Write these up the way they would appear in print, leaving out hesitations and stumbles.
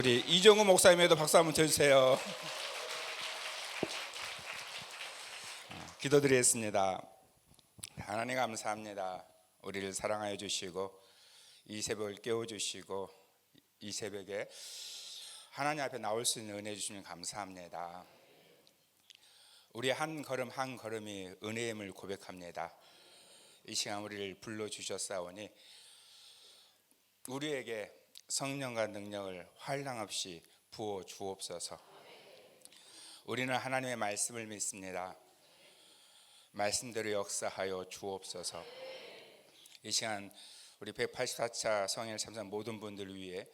우리 이종우 목사님에도 박수 한번 쳐주세요. 기도드리겠습니다. 하나님 감사합니다. 우리를 사랑하여 주시고 이 새벽을 깨워주시고 이 새벽에 하나님 앞에 나올 수 있는 은혜 주시면 감사합니다. 우리 한 걸음 한 걸음이 은혜임을 고백합니다. 이 시간 우리를 불러주셨사오니 우리에게 성령과 능력을 한량 없이 부어 주옵소서. 우리는 하나님의 말씀을 믿습니다. 말씀대로 역사하여 주옵소서. 이 시간 우리 184차 성일 참석 모든 분들 위해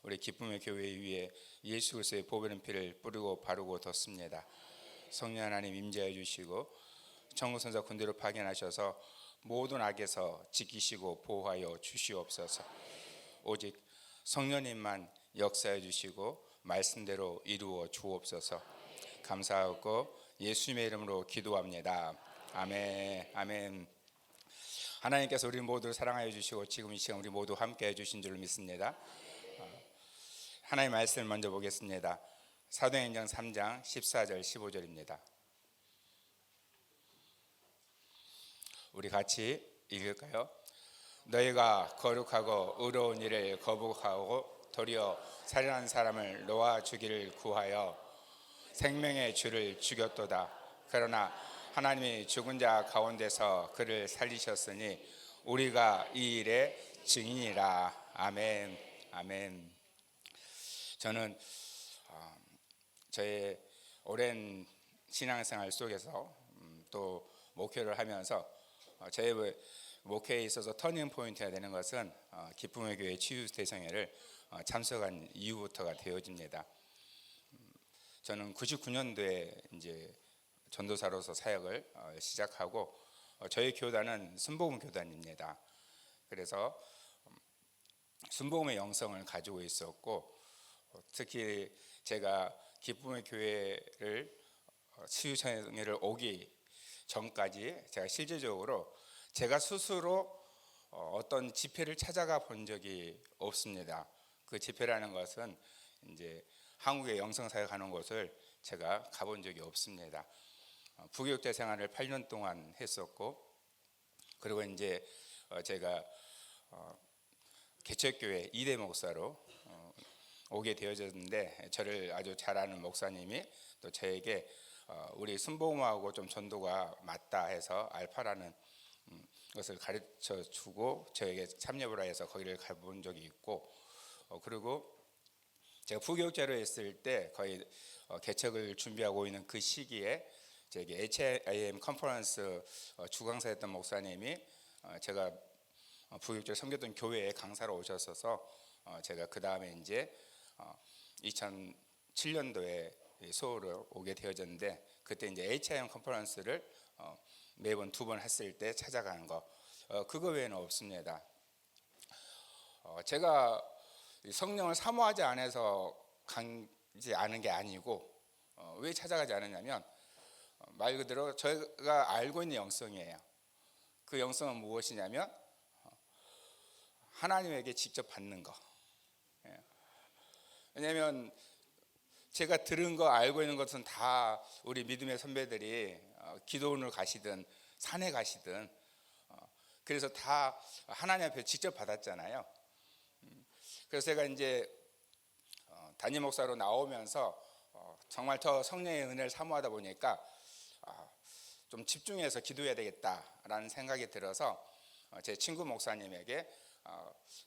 우리 기쁨의 교회 위에 예수 그리스도의 보배는 피를 뿌리고 바르고 뒀습니다. 성령 하나님 임재해 주시고 천국선사 군대로 파견하셔서 모든 악에서 지키시고 보호하여 주시옵소서. 오직 성령님만 역사해 주시고 말씀대로 이루어 주옵소서. 감사하고 예수님의 이름으로 기도합니다. 아멘. 아멘. 하나님께서 우리 모두를 사랑하여 주시고 지금 이 시간 우리 모두 함께 해주신 줄 믿습니다. 하나님의 말씀을 먼저 보겠습니다. 사도행전 3장 14절 15절입니다. 우리 같이 읽을까요? 너희가 거룩하고 의로운 일을 거부하고 도리어 살인한 사람을 놓아 주기를 구하여 생명의 주를 죽였도다. 그러나 하나님이 죽은 자 가운데서 그를 살리셨으니 우리가 이 일의 증인이라. 아멘. 아멘. 저는 저의 오랜 신앙생활 속에서 또 목회를 하면서 저의 목회에 있어서 터닝 포인트가 되는 것은 기쁨의 교회 치유대성회를 참석한 이후부터가 되어집니다. 저는 99년도에 이제 전도사로서 사역을 시작하고 저희 교단은 순복음 교단입니다. 그래서 순복음의 영성을 가지고 있었고 특히 제가 기쁨의 교회를 치유대성회를 오기 전까지 제가 실제적으로 제가 스스로 어떤 집회를 찾아가 본 적이 없습니다. 그 집회라는 것은 이제 한국의 영성사역하는 곳을 제가 가본 적이 없습니다. 부교육자 생활을 8년 동안 했었고, 그리고 이제 제가 개척교회 2대 목사로 오게 되어졌는데, 저를 아주 잘 아는 목사님이 또 저에게 우리 순복음하고 좀 전도가 맞다 해서 알파라는 것을 가르쳐 주고 저에게 참여를 해서 거기를 가본 적이 있고, 그리고 제가 부교육자로 했을 때 거의 개척을 준비하고 있는 그 시기에 저에게 HIM 컨퍼런스 주강사였던 목사님이 제가 부교육자를 섬겼던 교회에 강사로 오셨어서 제가 그 다음에 이제 2007년도에 서울을 오게 되어졌는데, 그때 이제 HIM 컨퍼런스를 매번 2번 했을 때 찾아가는 거, 그거 외에는 없습니다. 제가 성령을 사모하지 않아서 가지 않은 게 아니고, 왜 찾아가지 않았냐면 말 그대로 저희가 알고 있는 영성이에요. 그 영성은 무엇이냐면 하나님에게 직접 받는 거. 왜냐하면 제가 들은 거 알고 있는 것은 다 우리 믿음의 선배들이 기도원을 가시든 산에 가시든 그래서 다 하나님 앞에 직접 받았잖아요. 그래서 제가 이제 담임 목사로 나오면서 정말 더 성령의 은혜를 사모하다 보니까 좀 집중해서 기도해야 되겠다라는 생각이 들어서 제 친구 목사님에게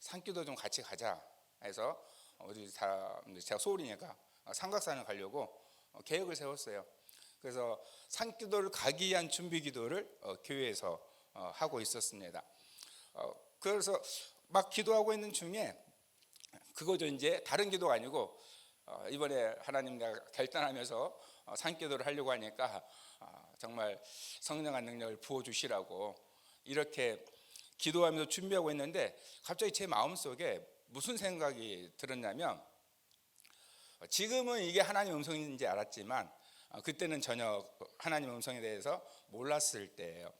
산기도 좀 같이 가자 해서 우리 다 제가 소울이니까 삼각산을 가려고 계획을 세웠어요. 그래서 산기도를 가기 위한 준비 기도를 교회에서 하고 있었습니다. 그래서 막 기도하고 있는 중에 그거죠, 이제 다른 기도가 아니고 이번에 하나님 내가 결단하면서 산기도를 하려고 하니까 정말 성령의 능력을 부어주시라고 이렇게 기도하면서 준비하고 있는데, 갑자기 제 마음속에 무슨 생각이 들었냐면, 지금은 이게 하나님의 음성인지 알았지만 그때는 전혀 하나님의 음성에 대해서 몰랐을 때예요.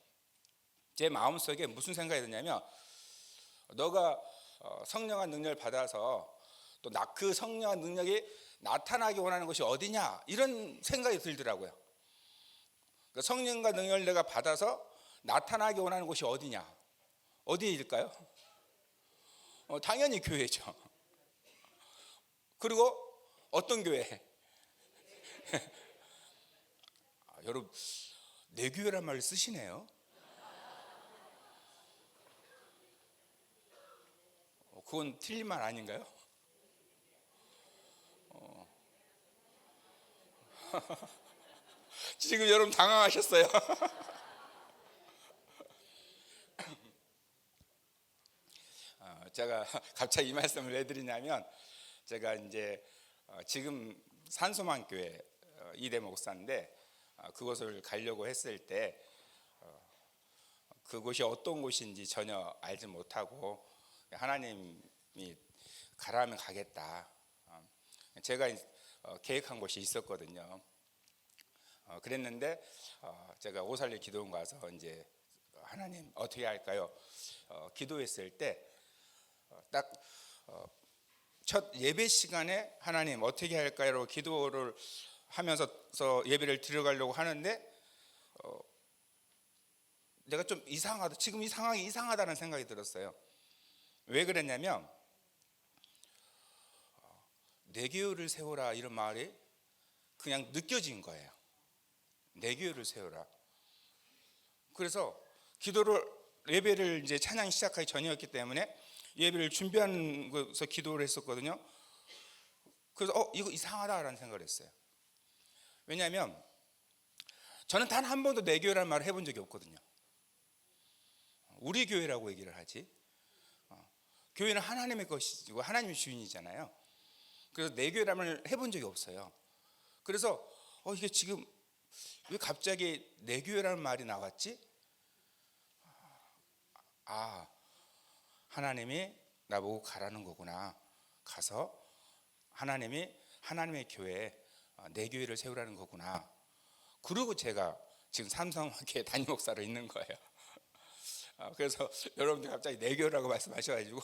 제 마음속에 무슨 생각이 드냐면, 너가 성령의 능력을 받아서 또 그 성령의 능력이 나타나기 원하는 것이 어디냐 이런 생각이 들더라고요. 그러니까 성령과 능력을 내가 받아서 나타나기 원하는 곳이 어디냐? 어디일까요? 당연히 교회죠. 그리고 어떤 교회? 여러분 내 교회란 말을 쓰시네요. 그건 틀린 말 아닌가요? 지금 여러분 당황하셨어요. 제가 갑자기 이 말씀을 왜 드리냐면 제가 이제 지금 산소만 교회 이대 목사인데 그곳을 가려고 했을 때 그곳이 어떤 곳인지 전혀 알지 못하고 하나님이 가라면 가겠다. 제가 계획한 곳이 있었거든요. 그랬는데 제가 오살리 기도원 가서 이제 하나님 어떻게 할까요? 기도했을 때 딱 첫 예배 시간에 하나님 어떻게 할까요? 기도를 하면서 예배를 드려가려고 하는데 내가 좀 이상하다. 지금 이 상황이 이상하다는 생각이 들었어요. 왜 그랬냐면 내 교회를 세워라 이런 말이 그냥 느껴진 거예요. 내 교회를 세워라. 그래서 예배를 이제 찬양 시작하기 전이었기 때문에 예배를 준비하면서 기도를 했었거든요. 그래서 이거 이상하다라는 생각을 했어요. 왜냐하면 저는 단 한 번도 내 교회라는 말을 해본 적이 없거든요. 우리 교회라고 얘기를 하지. 교회는 하나님의 것이고 하나님의 주인이잖아요. 그래서 내 교회라는 말을 해본 적이 없어요. 그래서 이게 지금 왜 갑자기 내 교회라는 말이 나왔지? 하나님이 나보고 가라는 거구나. 가서 하나님의 교회에 내 교회를 세우라는 거구나. 그리고 제가 지금 삼성교회 담임 목사로 있는 거예요. 그래서 여러분들 갑자기 내 교회라고 말씀하셔가지고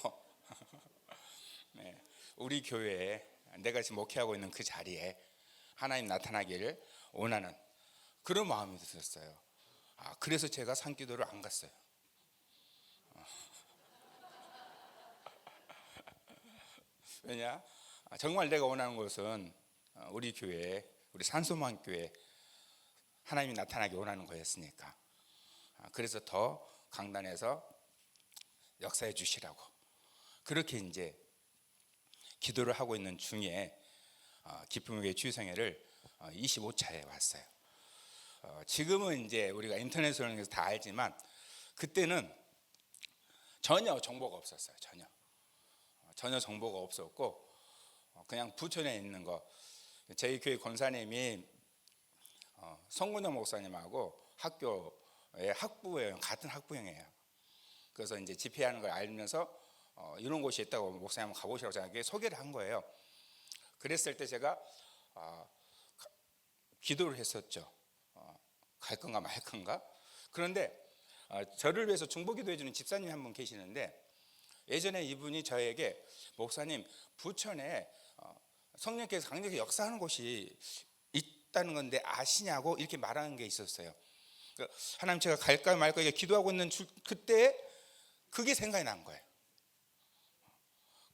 네, 우리 교회에 내가 지금 목회하고 있는 그 자리에 하나님 나타나기를 원하는 그런 마음이 들었어요. 그래서 제가 산기도를 안 갔어요. 왜냐? 정말 내가 원하는 것은 우리 교회, 우리 산소만 교회 하나님이 나타나기 원하는 거였으니까. 그래서 더 강단에서 역사해 주시라고 그렇게 이제 기도를 하고 있는 중에 기쁨의 주일성회를 25차에 왔어요. 지금은 이제 우리가 인터넷으로 다 알지만 그때는 전혀 정보가 없었어요. 전혀 정보가 없었고 그냥 부천에 있는 거 저희 교회 권사님이 성군영 목사님하고 학교의 학부형 같은 학부형이에요. 그래서 이제 집회하는 걸 알면서 이런 곳이 있다고 목사님 한번 가보시라고 저에게 소개를 한 거예요. 그랬을 때 제가 기도를 했었죠. 갈 건가 말 건가. 그런데 저를 위해서 중보기도해 주는 집사님이 한 분 계시는데 예전에 이분이 저에게 목사님 부천에 성령께서 강력히 역사하는 곳이 있다는 건데 아시냐고 이렇게 말하는 게 있었어요. 하나님 제가 갈까 말까 기도하고 있는 그때 그게 생각이 난 거예요.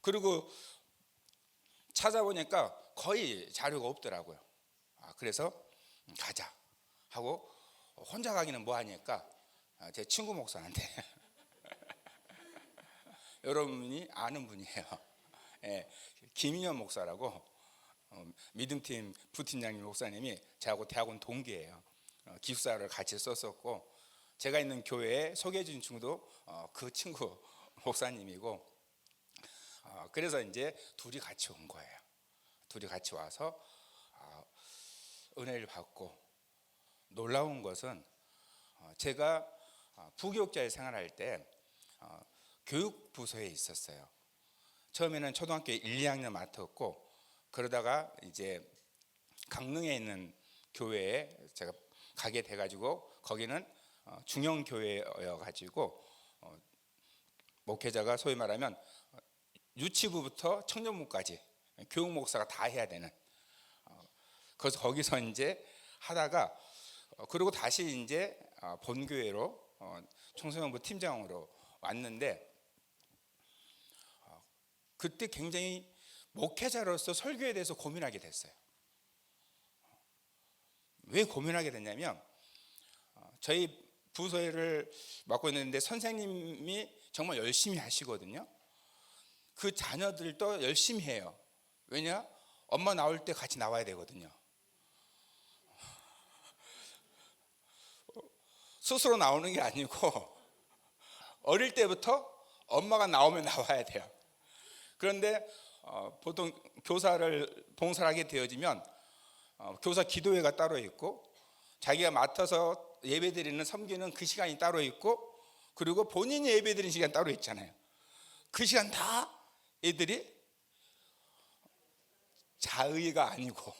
그리고 찾아보니까 거의 자료가 없더라고요. 그래서 가자 하고 혼자 가기는 뭐하니까 제 친구 목사한테 여러분이 아는 분이에요. 예, 김인현 목사라고 믿음팀 부팀장님 목사님이 저하고 대학원 동기예요. 기숙사를 같이 썼었고 제가 있는 교회에 소개해 준 친구도 그 친구 목사님이고 그래서 이제 둘이 같이 온 거예요. 둘이 같이 와서 은혜를 받고 놀라운 것은 제가 부교육자의 생활할 때 교육부서에 있었어요. 처음에는 초등학교 1, 2학년 맡았고 그러다가 이제 강릉에 있는 교회에 제가 가게 돼가지고 거기는 중형교회여가지고 목회자가 소위 말하면 유치부부터 청년부까지 교육 목사가 다 해야 되는. 그래서 거기서 이제 하다가 그리고 다시 이제 본교회로 청소년부 팀장으로 왔는데 그때 굉장히 목회자로서 설교에 대해서 고민하게 됐어요. 왜 고민하게 됐냐면 저희 부서를 맡고 있는데 선생님이 정말 열심히 하시거든요. 그 자녀들도 열심히 해요. 왜냐? 엄마 나올 때 같이 나와야 되거든요. 스스로 나오는 게 아니고 어릴 때부터 엄마가 나오면 나와야 돼요. 그런데 보통 교사를 봉사를 하게 되어지면 교사 기도회가 따로 있고 자기가 맡아서 예배드리는 섬기는 그 시간이 따로 있고 그리고 본인이 예배드리는 시간 따로 있잖아요. 그 시간 다 애들이 자의가 아니고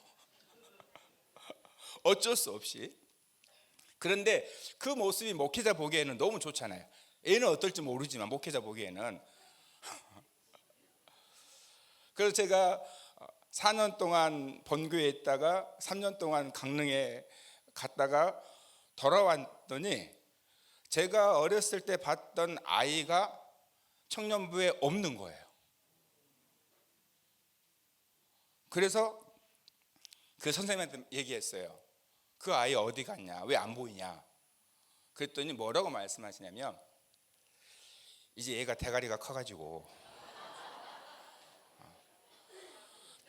어쩔 수 없이. 그런데 그 모습이 목회자 보기에는 너무 좋잖아요. 애는 어떨지 모르지만 목회자 보기에는. 그래서 제가 4년 동안 본교에 있다가 3년 동안 강릉에 갔다가 돌아왔더니 제가 어렸을 때 봤던 아이가 청년부에 없는 거예요. 그래서 그 선생님한테 얘기했어요. 그 아이 어디 갔냐? 왜 안 보이냐? 그랬더니 뭐라고 말씀하시냐면 이제 얘가 대가리가 커가지고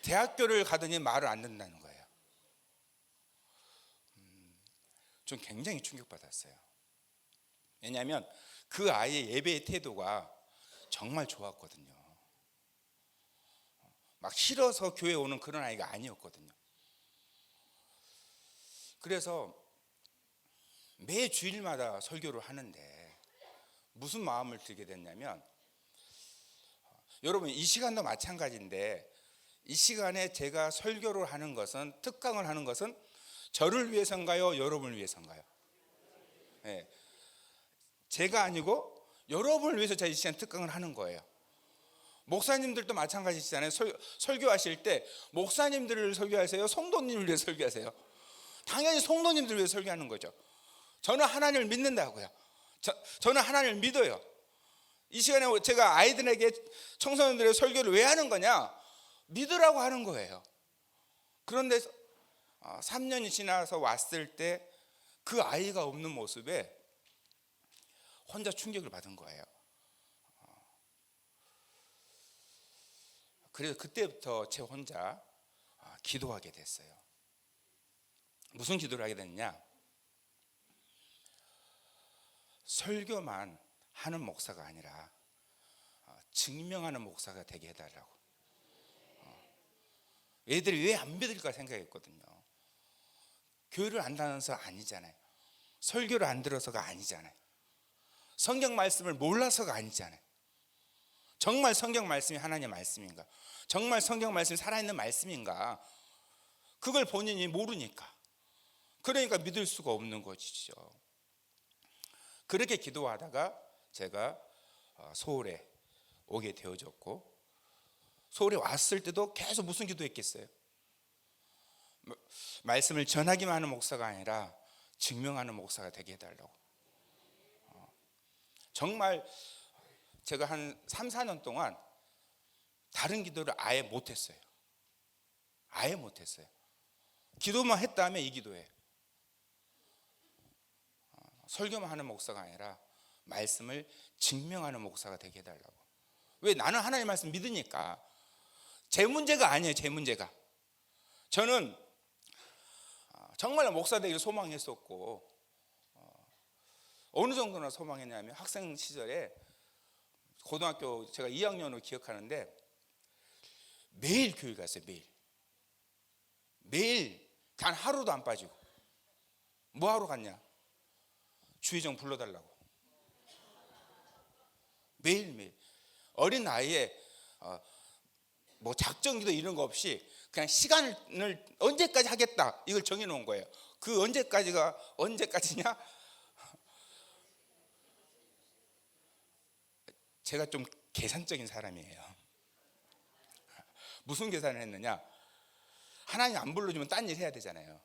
대학교를 가더니 말을 안 듣는다는 거예요. 좀 굉장히 충격받았어요. 왜냐하면 그 아이의 예배의 태도가 정말 좋았거든요. 막 싫어서 교회 오는 그런 아이가 아니었거든요. 그래서 매 주일마다 설교를 하는데 무슨 마음을 들게 됐냐면 여러분 이 시간도 마찬가지인데 이 시간에 제가 설교를 하는 것은 특강을 하는 것은 저를 위해서인가요? 여러분을 위해서인가요? 네. 제가 아니고 여러분을 위해서 제가 이 시간 특강을 하는 거예요. 목사님들도 마찬가지시잖아요. 설교하실 때 목사님들을 설교하세요? 성도님을 위해 설교하세요? 당연히 성도님들을 위해 설교하는 거죠. 저는 하나님을 믿는다고요. 저는 하나님을 믿어요. 이 시간에 제가 아이들에게 청소년들의 설교를 왜 하는 거냐? 믿으라고 하는 거예요. 그런데 3년이 지나서 왔을 때 그 아이가 없는 모습에 혼자 충격을 받은 거예요. 그래서 그때부터 제 혼자 기도하게 됐어요. 무슨 기도를 하게 됐냐? 설교만 하는 목사가 아니라 증명하는 목사가 되게 해달라고. 애들이 왜 안 믿을까 생각했거든요. 교회를 안 다녀서 아니잖아요. 설교를 안 들어서가 아니잖아요. 성경 말씀을 몰라서가 아니잖아요. 정말 성경 말씀이 하나님의 말씀인가? 정말 성경 말씀이 살아있는 말씀인가? 그걸 본인이 모르니까. 그러니까 믿을 수가 없는 것이죠. 그렇게 기도하다가 제가 서울에 오게 되어졌고, 서울에 왔을 때도 계속 무슨 기도했겠어요? 말씀을 전하기만 하는 목사가 아니라 증명하는 목사가 되게 해달라고. 정말 제가 한 3, 4년 동안 다른 기도를 아예 못했어요. 아예 못했어요. 기도만 했다면 이 기도예요. 설교만 하는 목사가 아니라 말씀을 증명하는 목사가 되게 해달라고. 왜? 나는 하나님의 말씀 믿으니까. 제 문제가 아니에요. 제 문제가. 저는 정말 목사 되기를 소망했었고, 어느 정도나 소망했냐면 학생 시절에 고등학교 제가 2학년으로 기억하는데 매일 교회 갔어요. 매일 단 하루도 안 빠지고. 뭐 하러 갔냐? 주의정 불러달라고. 매일매일. 어린 나이에 뭐 작정기도 이런 거 없이 그냥 시간을 언제까지 하겠다 이걸 정해놓은 거예요. 그 언제까지가 언제까지냐? 제가 좀 계산적인 사람이에요. 무슨 계산을 했느냐? 하나님 안 불러주면 딴 일 해야 되잖아요.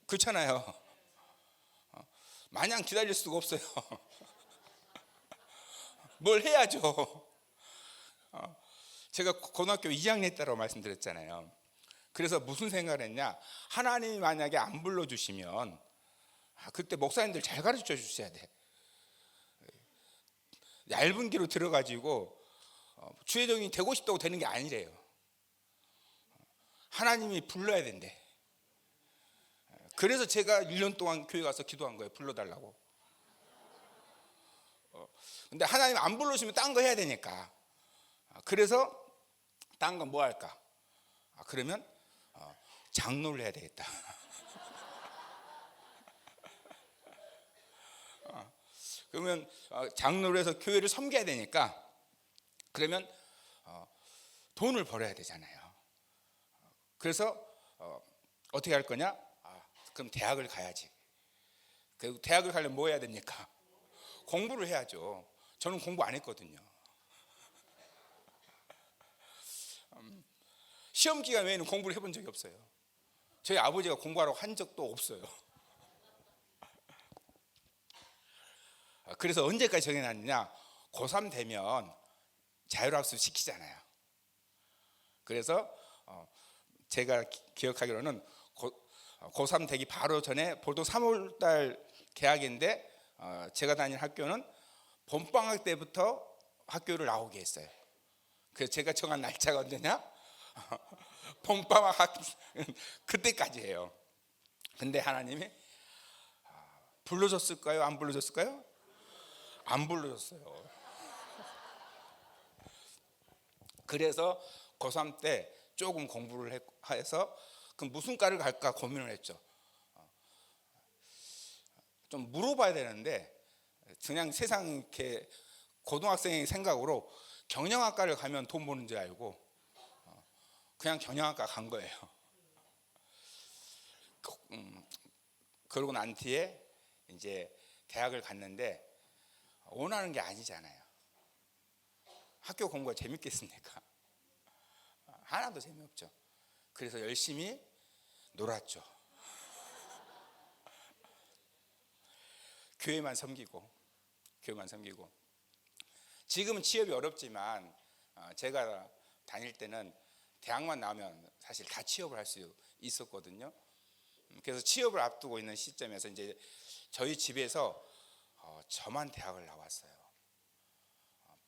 그렇잖아요. 마냥 기다릴 수가 없어요. 뭘 해야죠. 제가 고등학교 2학년 때라고 말씀드렸잖아요. 그래서 무슨 생각을 했냐? 하나님이 만약에 안 불러주시면 그때 목사님들 잘 가르쳐 주셔야 돼. 얇은 길로 들어가지고 주의종이 되고 싶다고 되는 게 아니래요. 하나님이 불러야 된대. 그래서 제가 1년 동안 교회 가서 기도한 거예요. 불러달라고. 근데 하나님 안 불러주시면 딴 거 해야 되니까. 그래서 딴 건 뭐 할까? 그러면 장로를 해야 되겠다. 그러면 장로를 해서 교회를 섬겨야 되니까, 그러면 돈을 벌어야 되잖아요. 그래서 어떻게 할 거냐? 그럼 대학을 가야지. 그 대학을 가려면 뭐 해야 됩니까? 공부를 해야죠. 저는 공부 안 했거든요. 시험 기간 외에는 공부를 해본 적이 없어요. 저희 아버지가 공부하라고 한 적도 없어요. 그래서 언제까지 정해놨느냐? 고3 되면 자율학습 시키잖아요. 그래서 제가 기억하기로는 고3 되기 바로 전에, 보통 3월달 개학인데 제가 다니는 학교는 봄방학 때부터 학교를 나오게 했어요. 그래서 제가 정한 날짜가 언제냐? 봄방학 그때까지예요. 근데 하나님이 불러줬을까요? 안 불러줬을까요? 안 불러줬어요. 그래서 고3 때 조금 공부를 해서 그럼 무슨 과를 갈까 고민을 했죠. 좀 물어봐야 되는데 그냥 세상 이렇게 고등학생의 생각으로 경영학과를 가면 돈 버는 줄 알고 그냥 경영학과 간 거예요. 그러고 난 뒤에 이제 대학을 갔는데 원하는 게 아니잖아요. 학교 공부가 재밌겠습니까? 하나도 재미없죠. 그래서 열심히 놀았죠. 교회만 섬기고. 지금은 취업이 어렵지만 제가 다닐 때는 대학만 나오면 사실 다 취업을 할 수 있었거든요. 그래서 취업을 앞두고 있는 시점에서 이제 저희 집에서 저만 대학을 나왔어요.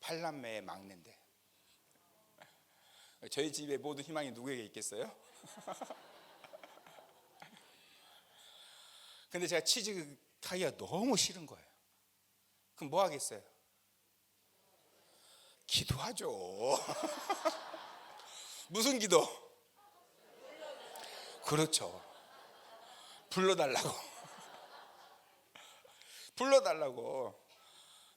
8남매의 막내인데. 저희 집에 모든 희망이 누구에게 있겠어요? 근데 제가 취직하기가 너무 싫은 거예요. 그럼 뭐 하겠어요? 기도하죠. 무슨 기도? 그렇죠. 불러달라고.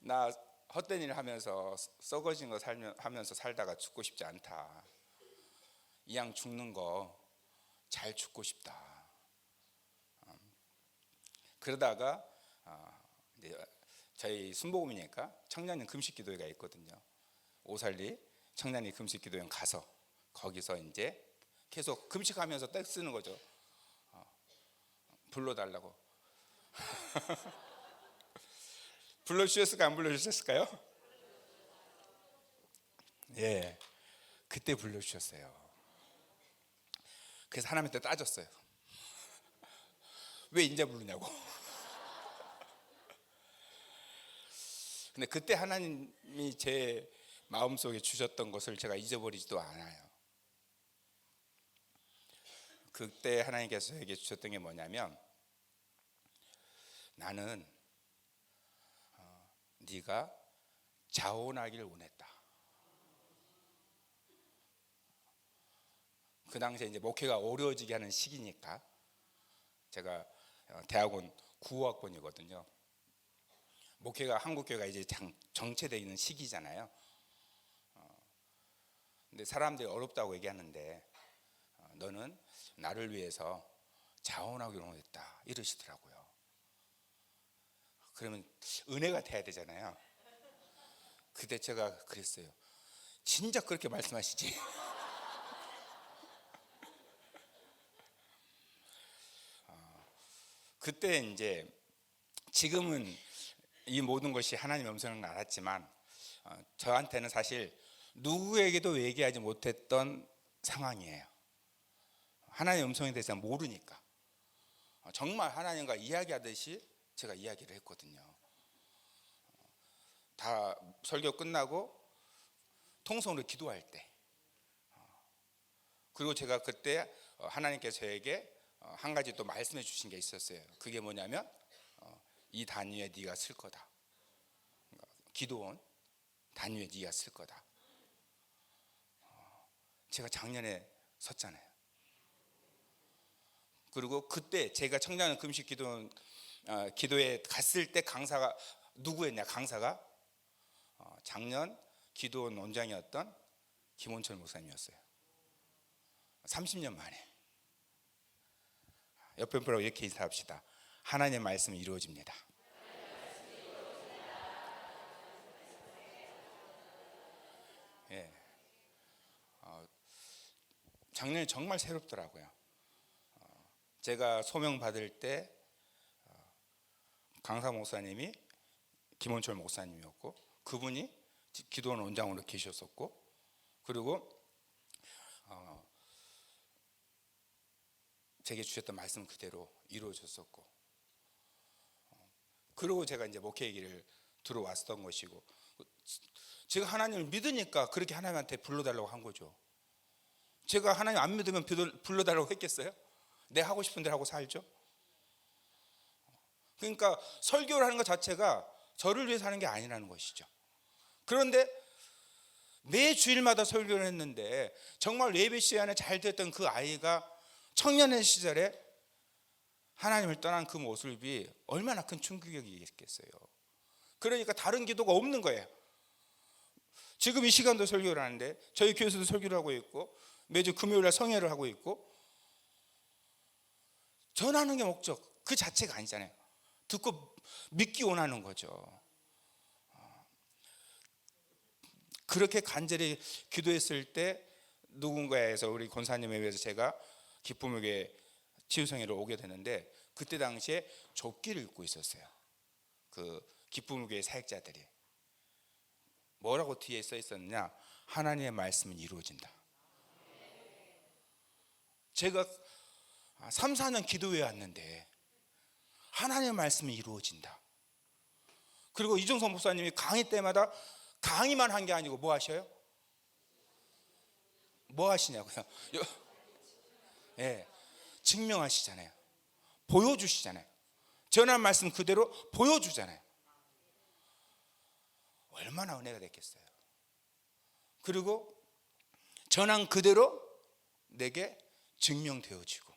나 헛된 일 하면서 썩어진 거 하면서 살다가 죽고 싶지 않다. 이왕 죽는 거 잘 죽고 싶다. 그러다가 이제 저희 순복음이니까 청년인 금식기도회가 있거든요. 오살리 청년인 금식기도회 가서 거기서 이제 계속 금식하면서 떼 쓰는 거죠. 불러달라고. 불러주셨을까요? 안 불러주셨을까요? 예, 그때 불러주셨어요. 그래서 하나님한테 따졌어요. 왜 이제 부르냐고. 근데 그때 하나님이 제 마음속에 주셨던 것을 제가 잊어버리지도 않아요. 그때 하나님께서 저에게 주셨던 게 뭐냐면, 나는 네가 자원하기를 원했다. 그 당시에 이제 목회가 어려워지게 하는 시기니까, 제가 대학원 9호학번이거든요. 목회가 한국교회가 이제 정체되어 있는 시기잖아요. 근데 사람들이 어렵다고 얘기하는데 너는 나를 위해서 자원하기를 원했다 이러시더라고요. 그러면 은혜가 돼야 되잖아요. 그때 제가 그랬어요. 진짜 그렇게 말씀하시지? 그때 이제 지금은 이 모든 것이 하나님의 음성을 알았지만 저한테는 사실 누구에게도 얘기하지 못했던 상황이에요. 하나님의 음성에 대해서 모르니까 정말 하나님과 이야기하듯이 제가 이야기를 했거든요. 다 설교 끝나고 통성으로 기도할 때, 그리고 제가 그때 하나님께서 저에게 한 가지 또 말씀해 주신 게 있었어요. 그게 뭐냐면 이 단위에 네가 쓸 거다. 기도원 단위에 네가 쓸 거다. 제가 작년에 섰잖아요. 그리고 그때 제가 청년 금식 기도에 갔을 때 강사가 누구였냐? 강사가 작년 기도원 원장이었던 김원철 목사님이었어요. 30년 만에. 옆에 분하고 이렇게 인사합시다. 하나님의 말씀이 이루어집니다. 예. 작년에 정말 새롭더라고요. 제가 소명 받을 때 강사 목사님이 김원철 목사님이었고, 그분이 기도원 원장으로 계셨었고, 그리고 제게 주셨던 말씀 그대로 이루어졌었고, 그리고 제가 이제 목회의 길을 들어왔던 것이고, 제가 하나님을 믿으니까 그렇게 하나님한테 불러달라고 한 거죠. 제가 하나님 안 믿으면 불러달라고 했겠어요? 내 하고 싶은 대로 하고 살죠. 그러니까 설교를 하는 것 자체가 저를 위해서 하는 게 아니라는 것이죠. 그런데 매 주일마다 설교를 했는데 정말 예배 시간에 잘 됐던 그 아이가 청년의 시절에 하나님을 떠난 그 모습이 얼마나 큰 충격이겠어요. 그러니까 다른 기도가 없는 거예요. 지금 이 시간도 설교를 하는데 저희 교회에서도 설교를 하고 있고 매주 금요일날 성회를 하고 있고, 전하는 게 목적 그 자체가 아니잖아요. 듣고 믿기 원하는 거죠. 그렇게 간절히 기도했을 때 누군가에서 우리 권사님에 의해서 제가 기쁨의 교회 치유성회를 오게 되는데, 그때 당시에 좁기를 읽고 있었어요. 그 기쁨의 교회 사역자들이 뭐라고 뒤에 써 있었느냐? 하나님의 말씀은 이루어진다. 제가 3, 4년 기도해 왔는데 하나님의 말씀이 이루어진다. 그리고 이종성 목사님이 강의 때마다 강의만 한 게 아니고 뭐 하셔요? 뭐 하시냐고요? 예, 증명하시잖아요. 보여주시잖아요. 전한 말씀 그대로 보여주잖아요. 얼마나 은혜가 됐겠어요. 그리고 전한 그대로 내게 증명되어지고,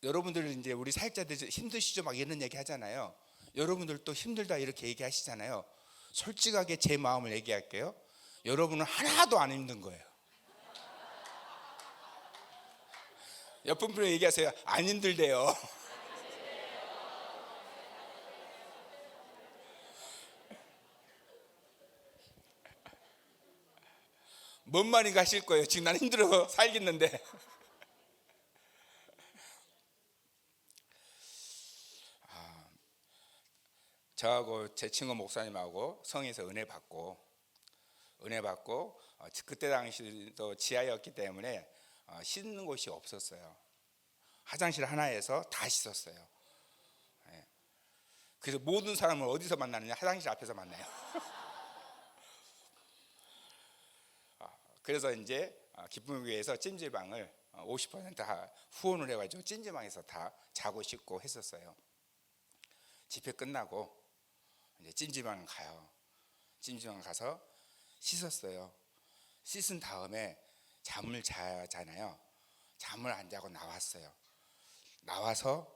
여러분들 이제 우리 사역자들 힘드시죠? 막 이런 얘기 하잖아요. 여러분들도 힘들다 이렇게 얘기하시잖아요. 솔직하게 제 마음을 얘기할게요. 여러분은 하나도 안 힘든 거예요. 옆 분들에 얘기하세요. 안 힘들대요. 뭔 말인가 하실 거예요. 지금 난 힘들어서 살겠는데. 저하고 제 친구 목사님하고 성에서 은혜 받고 그때 당시도 지하였기 때문에 씻는 곳이 없었어요. 화장실 하나에서 다 씻었어요. 그래서 모든 사람을 어디서 만나느냐? 화장실 앞에서 만나요. 그래서 이제 기쁨의 교회에서 찜질방을 50% 후원을 해가지고 찜질방에서 다 자고 씻고 했었어요. 집회 끝나고 이제 찜질방 가요. 찜질방 가서 씻었어요. 씻은 다음에 잠을 자잖아요. 잠을 안 자고 나왔어요. 나와서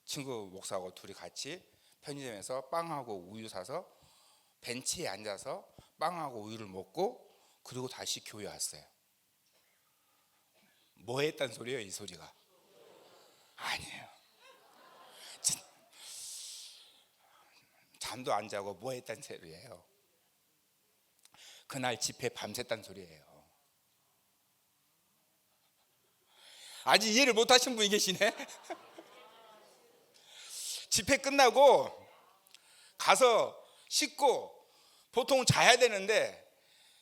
친구 목사하고 둘이 같이 편의점에서 빵하고 우유 사서 벤치에 앉아서 빵하고 우유를 먹고, 그리고 다시 교회 왔어요. 뭐 했단 소리예요, 이 소리가? 아니에요. 잠도 안 자고 뭐 했단 소리예요? 그날 집회 밤샜단 소리예요. 아직 이해를 못 하신 분이 계시네. 집회 끝나고 가서 씻고 보통 자야 되는데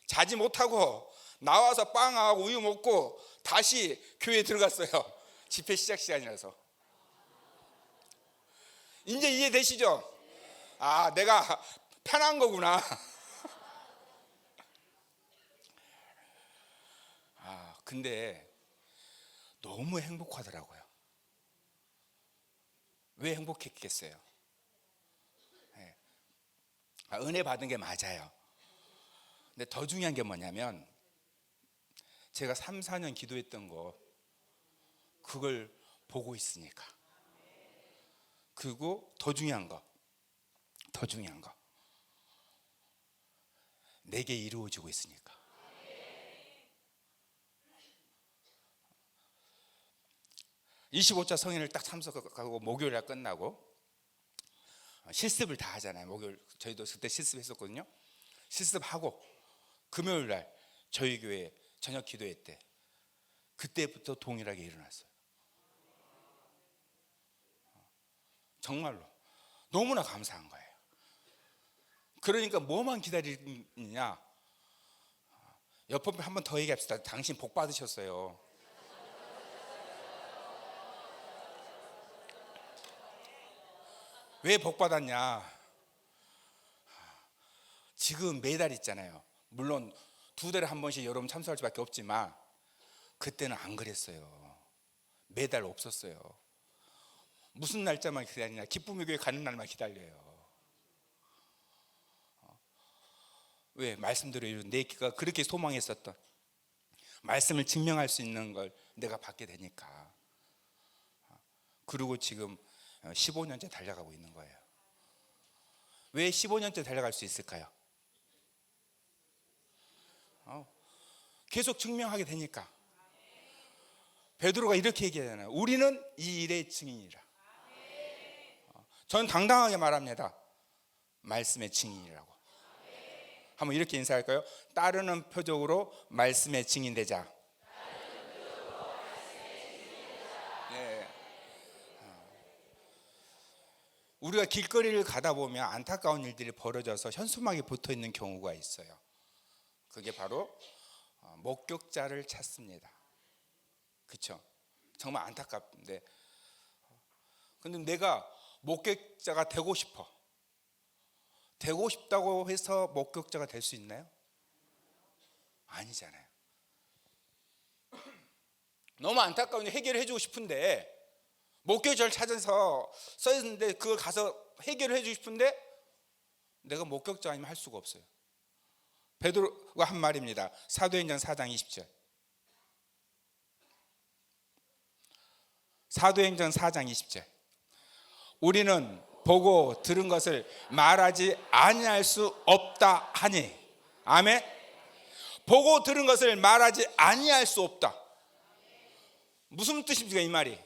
자지 못하고 나와서 빵하고 우유 먹고 다시 교회에 들어갔어요. 집회 시작 시간이라서. 이제 이해되시죠? 아, 내가 편한 거구나. 아, 근데 너무 행복하더라고요. 왜 행복했겠어요? 네. 은혜 받은 게 맞아요. 근데 더 중요한 게 뭐냐면 제가 3, 4년 기도했던 거 그걸 보고 있으니까. 그리고 더 중요한 거 내게 이루어지고 있으니까. 25차 성인을 딱 참석하고 목요일 날 끝나고 실습을 다 하잖아요. 목요일 저희도 그때 실습했었거든요. 실습하고 금요일 날 저희 교회 저녁 기도회 때 그때부터 동일하게 일어났어요. 정말로 너무나 감사한 거예요. 그러니까 뭐만 기다리느냐. 옆에 한 번 더 얘기합시다. 당신 복 받으셨어요. 왜 복 받았냐? 지금 매달 있잖아요. 물론 2달에 한 번씩 여러분 참석할 수밖에 없지만 그때는 안 그랬어요. 매달 없었어요. 무슨 날짜만 기다리냐? 기쁨의 교회 가는 날만 기다려요. 왜? 말씀대로 내가 그렇게 소망했었던 말씀을 증명할 수 있는 걸 내가 받게 되니까. 그리고 지금 15년째 달려가고 있는 거예요. 왜 15년째 달려갈 수 있을까요? 계속 증명하게 되니까. 베드로가 이렇게 얘기하잖아요. 우리는 이 일의 증인이라. 전 당당하게 말합니다. 말씀의 증인이라고. 한번 이렇게 인사할까요? 따르는 표적으로 말씀의 증인되자. 네. 우리가 길거리를 가다 보면 안타까운 일들이 벌어져서 현수막에 붙어 있는 경우가 있어요. 그게 바로 목격자를 찾습니다. 그렇죠? 정말 안타깝는데, 근데 내가 목격자가 되고 싶다고 해서 목격자가 될 수 있나요? 아니잖아요. 너무 안타까운데 해결해 주고 싶은데 목격자를 찾아서 써 있는데 그걸 가서 해결을 해주고 싶은데 내가 목격자 아니면 할 수가 없어요. 베드로가 한 말입니다. 사도행전 4장 20절. 사도행전 4장 20절. 우리는 보고 들은 것을 말하지 아니할 수 없다 하니. 아멘. 보고 들은 것을 말하지 아니할 수 없다. 무슨 뜻입니까 이 말이?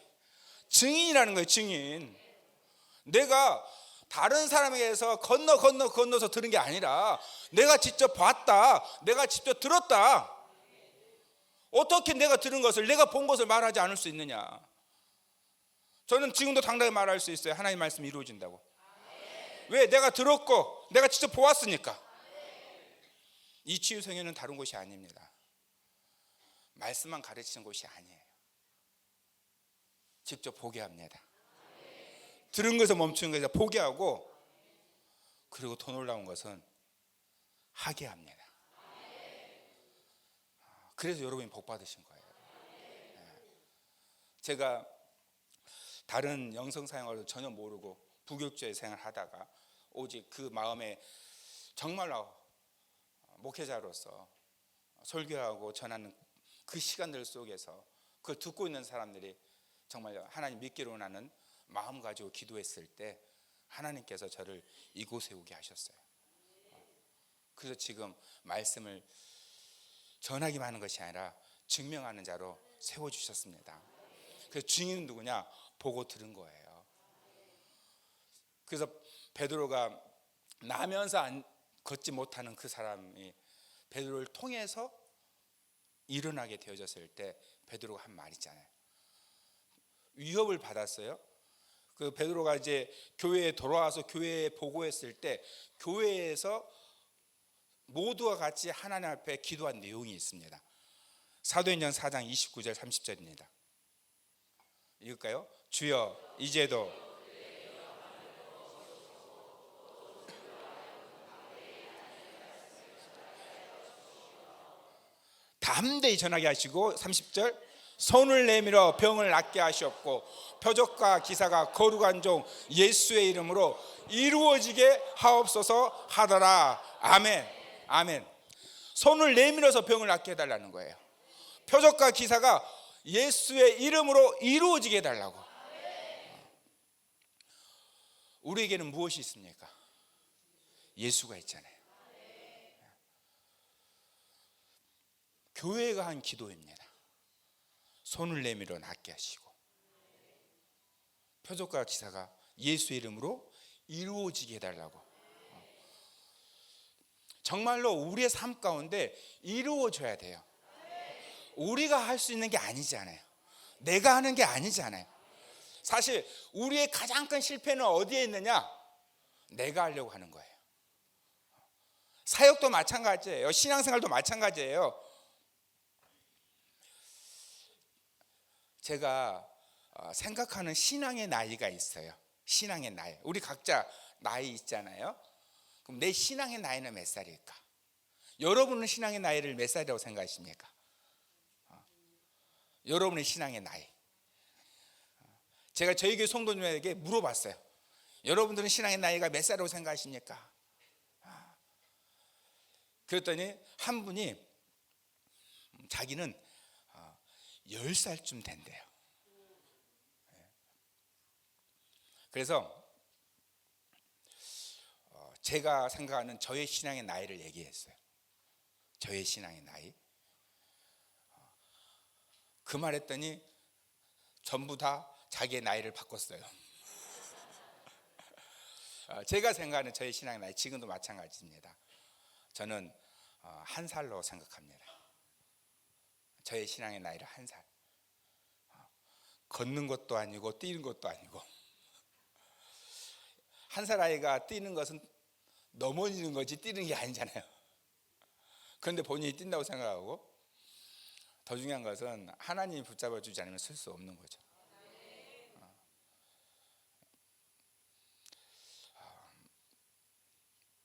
증인이라는 거예요. 증인. 내가 다른 사람에게서 건너서 들은 게 아니라 내가 직접 봤다, 내가 직접 들었다. 어떻게 내가 들은 것을, 내가 본 것을 말하지 않을 수 있느냐? 저는 지금도 당당히 말할 수 있어요. 하나님 말씀이 이루어진다고. 왜? 내가 들었고 내가 직접 보았으니까. 이 치유성회는 다른 곳이 아닙니다. 말씀만 가르치는 곳이 아니에요. 직접 보게 합니다. 들은 것에서 멈추는 것에서 포기하고, 그리고 더 놀라운 것은 하게 합니다. 그래서 여러분이 복 받으신 거예요. 제가 다른 영성 사역을 전혀 모르고 부교육자의 생활을 하다가 오직 그 마음에 정말로 목회자로서 설교하고 전하는 그 시간들 속에서 그걸 듣고 있는 사람들이 정말 하나님 믿기로 원하는 마음 가지고 기도했을 때 하나님께서 저를 이곳에 오게 하셨어요. 그래서 지금 말씀을 전하기만 하는 것이 아니라 증명하는 자로 세워주셨습니다. 그래서 증인은 누구냐? 보고 들은 거예요. 그래서 베드로가 나면서 걷지 못하는 그 사람이 베드로를 통해서 일어나게 되어졌을 때 베드로가 한 말 있잖아요. 위협을 받았어요. 그 베드로가 이제 교회에 돌아와서 교회에 보고했을 때 교회에서 모두와 같이 하나님 앞에 기도한 내용이 있습니다. 사도행전 4장 29절 30절입니다. 읽을까요? 주여 이제도 담대히 전하게 하시고 30절 손을 내밀어 병을 낫게 하시옵고 표적과 기사가 거룩한 종 예수의 이름으로 이루어지게 하옵소서 하더라. 아멘. 아멘. 손을 내밀어서 병을 낫게 해달라는 거예요. 표적과 기사가 예수의 이름으로 이루어지게 해달라고. 우리에게는 무엇이 있습니까? 예수가 있잖아요. 교회가 한 기도입니다. 손을 내밀어 낫게 하시고 표적과 기사가 예수의 이름으로 이루어지게 해달라고. 정말로 우리의 삶 가운데 이루어져야 돼요. 우리가 할 수 있는 게 아니잖아요. 내가 하는 게 아니잖아요. 사실 우리의 가장 큰 실패는 어디에 있느냐? 내가 하려고 하는 거예요. 사역도 마찬가지예요. 신앙생활도 마찬가지예요. 제가 생각하는 신앙의 나이가 있어요. 신앙의 나이. 우리 각자 나이 있잖아요. 그럼 내 신앙의 나이는 몇 살일까? 여러분은 신앙의 나이를 몇 살이라고 생각하십니까? 여러분의 신앙의 나이. 제가 저희 교회 성도님에게 물어봤어요. 여러분들은 신앙의 나이가 몇 살이라고 생각하십니까? 그랬더니 한 분이 자기는 10살쯤 된대요. 그래서 제가 생각하는 저의 신앙의 나이를 얘기했어요. 저의 신앙의 나이. 그 말 했더니 전부 다 자기의 나이를 바꿨어요. 제가 생각하는 저의 신앙의 나이 지금도 마찬가지입니다. 저는 1살로 생각합니다. 저의 신앙의 나이를 1살. 걷는 것도 아니고 뛰는 것도 아니고. 1살 아이가 뛰는 것은 넘어지는 거지 뛰는 게 아니잖아요. 그런데 본인이 뛴다고 생각하고, 더 중요한 것은 하나님이 붙잡아 주지 않으면 쓸 수 없는 거죠.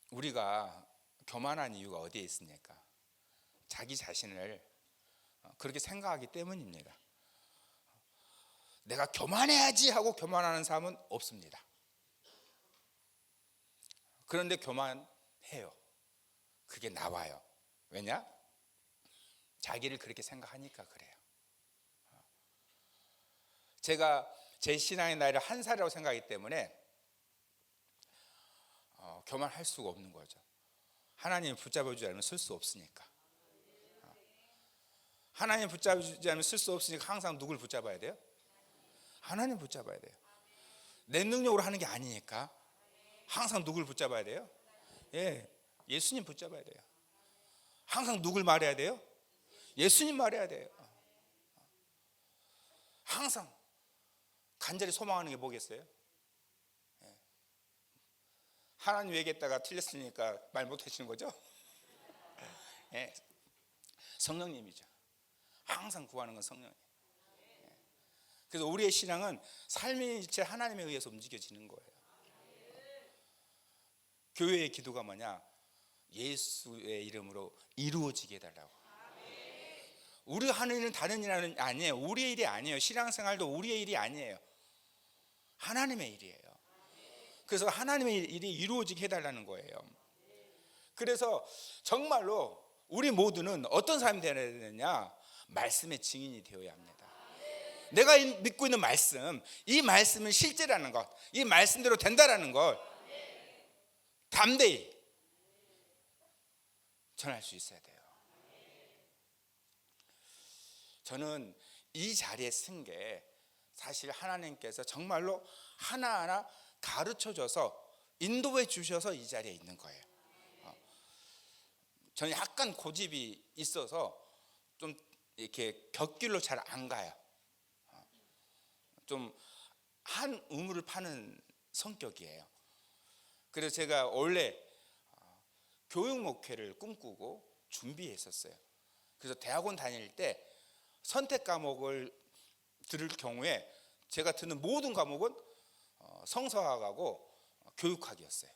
우리가 교만한 이유가 어디에 있습니까? 자기 자신을 그렇게 생각하기 때문입니다. 내가 교만해야지 하고 교만하는 사람은 없습니다. 그런데 교만해요. 그게 나와요. 왜냐? 자기를 그렇게 생각하니까 그래요. 제가 제 신앙의 나이를 1살이라고 생각하기 때문에 교만할 수가 없는 거죠. 하나님 붙잡아주지 않으면 쓸 수 없으니까. 하나님 붙잡아주지 않으면 쓸 수 없으니까 항상 누굴 붙잡아야 돼요? 하나님 붙잡아야 돼요. 내 능력으로 하는 게 아니니까 항상 누굴 붙잡아야 돼요? 예수님 붙잡아야 돼요. 항상 누굴 말해야 돼요? 예수님 말해야 돼요. 항상 간절히 소망하는 게 뭐겠어요? 하나님 얘기했다가 틀렸으니까 말 못하시는 거죠? 성령님이죠. 항상 구하는 건 성령이에요. 그래서 우리의 신앙은 삶의 일체 하나님에 의해서 움직여지는 거예요. 교회의 기도가 뭐냐? 예수의 이름으로 이루어지게 해달라고. 우리가 하는 일은 다른 일은 아니에요. 우리의 일이 아니에요. 신앙생활도 우리의 일이 아니에요. 하나님의 일이에요. 그래서 하나님의 일이 이루어지게 해달라는 거예요. 그래서 정말로 우리 모두는 어떤 사람이 되어야 되느냐? 말씀의 증인이 되어야 합니다. 내가 믿고 있는 말씀, 이 말씀은 실제라는 것, 이 말씀대로 된다라는 걸 담대히 전할 수 있어야 돼요. 저는 이 자리에 쓴 게 사실 하나님께서 정말로 하나하나 가르쳐줘서 인도해 주셔서 이 자리에 있는 거예요. 저는 약간 고집이 있어서 좀 이렇게 곁길로 잘 안 가요. 좀 한 우물을 파는 성격이에요. 그래서 제가 원래 교육 목회를 꿈꾸고 준비했었어요. 그래서 대학원 다닐 때 선택 과목을 들을 경우에 제가 듣는 모든 과목은 성서학하고 교육학이었어요.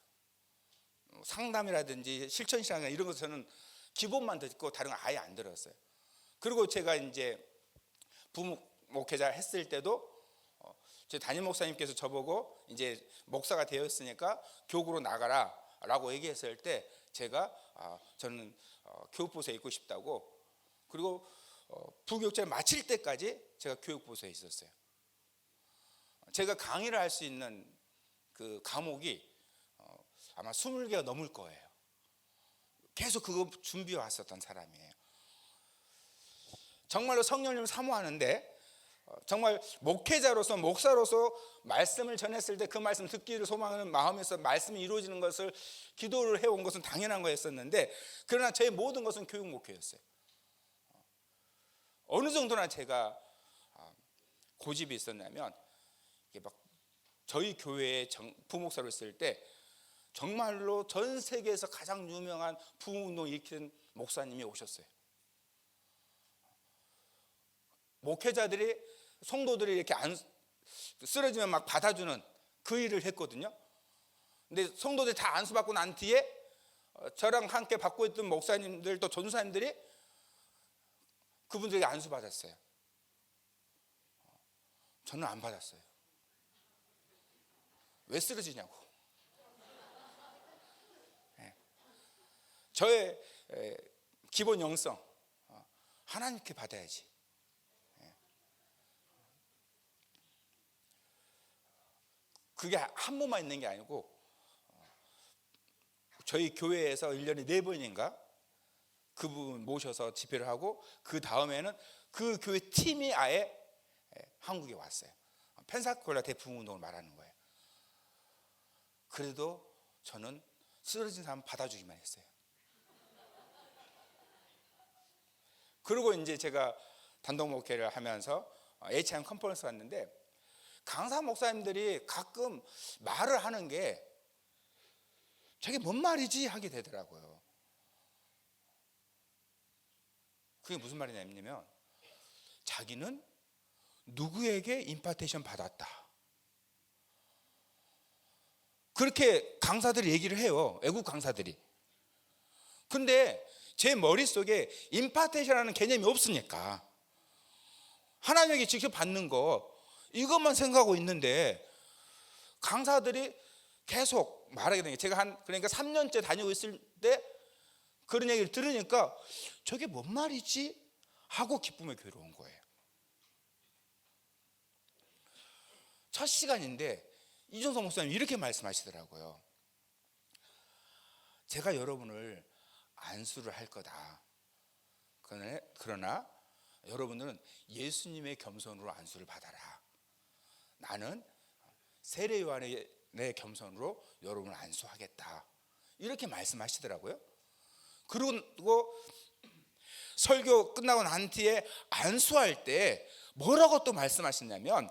상담이라든지 실천 시간이나 이런 것 저는 기본만 듣고 다른 거 아예 안 들었어요. 그리고 제가 이제 부목 목회자 했을 때도 제 담임 목사님께서 저보고 이제 목사가 되었으니까 교구로 나가라라고 얘기했을 때 제가 저는 교육부서에 있고 싶다고, 그리고 부교육자를 마칠 때까지 제가 교육부서에 있었어요. 제가 강의를 할 수 있는 그 과목이 아마 20개가 넘을 거예요. 계속 그거 준비해 왔었던 사람이에요. 정말로 성령님을 사모하는데 정말 목회자로서 목사로서 말씀을 전했을 때 그 말씀 듣기를 소망하는 마음에서 말씀이 이루어지는 것을 기도를 해온 것은 당연한 거였었는데, 그러나 제 모든 것은 교육 목회였어요. 어느 정도나 제가 고집이 있었냐면, 이게 막 저희 교회에 부목사로 있을 때 정말로 전 세계에서 가장 유명한 부흥운동 일으키는 목사님이 오셨어요. 목회자들이 성도들이 이렇게 쓰러지면 막 받아주는 그 일을 했거든요. 근데 성도들이 다 안수받고 난 뒤에 저랑 함께 받고 있던 목사님들 또 전사님들이 그분들에게 안수받았어요. 저는 안 받았어요. 왜 쓰러지냐고. 저의 기본 영성, 하나님께 받아야지. 그게 한 번만 있는 게 아니고 저희 교회에서 1년에 4번인가 그분 모셔서 집회를 하고, 그 다음에는 그 교회 팀이 아예 한국에 왔어요. 펜사콜라 대부흥운동을 말하는 거예요. 그래도 저는 쓰러진 사람 받아주기만 했어요. 그리고 이제 제가 단독 목회를 하면서 HM 컨퍼런스 왔는데, 강사 목사님들이 가끔 말을 하는 게 저게 뭔 말이지 하게 되더라고요. 그게 무슨 말이냐면, 자기는 누구에게 임파테이션 받았다, 그렇게 강사들이 얘기를 해요. 외국 강사들이. 근데 제 머릿속에 임파테이션이라는 개념이 없으니까 하나님에게 직접 받는 거 이것만 생각하고 있는데, 강사들이 계속 말하게 되는 게, 제가 그러니까 3년째 다니고 있을 때 그런 얘기를 들으니까 저게 뭔 말이지 하고 기쁨의 교회로 온 거예요. 첫 시간인데 이종석 목사님 이렇게 말씀하시더라고요. 제가 여러분을 안수를 할 거다. 그러나 여러분들은 예수님의 겸손으로 안수를 받아라. 나는 세례 요한의 겸손으로 여러분을 안수하겠다. 이렇게 말씀하시더라고요. 그리고 설교 끝나고 난 뒤에 안수할 때 뭐라고 또 말씀하시냐면,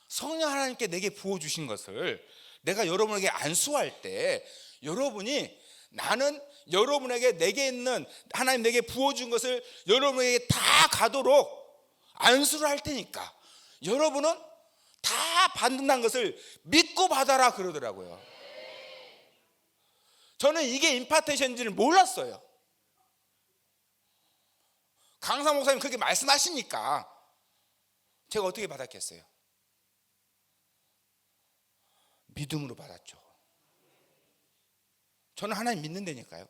성령 하나님께 내게 부어주신 것을 내가 여러분에게 안수할 때 여러분이, 나는 여러분에게 내게 있는 하나님 내게 부어준 것을 여러분에게 다 가도록 안수를 할 테니까 여러분은 다 받는다는 것을 믿고 받아라 그러더라고요. 저는 이게 임파테이션인지를 몰랐어요. 강사 목사님 그렇게 말씀하시니까 제가 어떻게 받았겠어요? 믿음으로 받았죠. 저는 하나님 믿는 데니까요.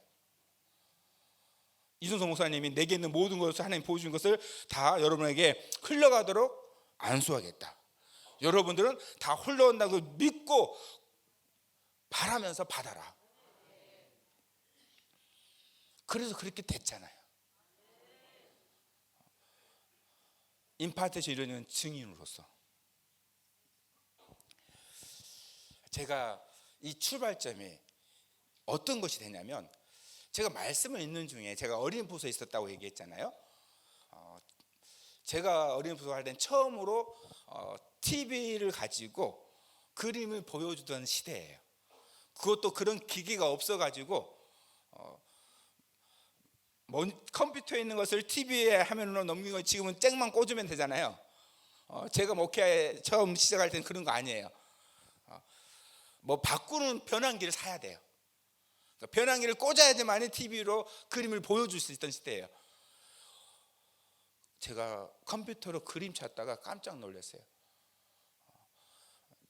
이순성 목사님이 내게 있는 모든 것을 하나님 보여준 것을 다 여러분에게 흘러가도록 안수하겠다. 여러분들은 다 흘러온다고 믿고 바라면서 받아라. 그래서 그렇게 됐잖아요. 임파트에서 이루어지는 증인으로서 제가 이 출발점이 어떤 것이 되냐면, 제가 말씀을 읽는 중에 제가 어린 부서에 있었다고 얘기했잖아요. 제가 어린 부서 할 땐 처음으로 TV를 가지고 그림을 보여주던 시대예요. 그것도 그런 기기가 없어가지고 컴퓨터에 있는 것을 TV에 화면으로 넘기는 거, 지금은 잭만 꽂으면 되잖아요. 제가 목회 처음 시작할 때는 그런 거 아니에요. 뭐 바꾸는 변환기를 사야 돼요. 변환기를 꽂아야지만 TV로 그림을 보여줄 수 있던 시대예요. 제가 컴퓨터로 그림 찾다가 깜짝 놀랐어요.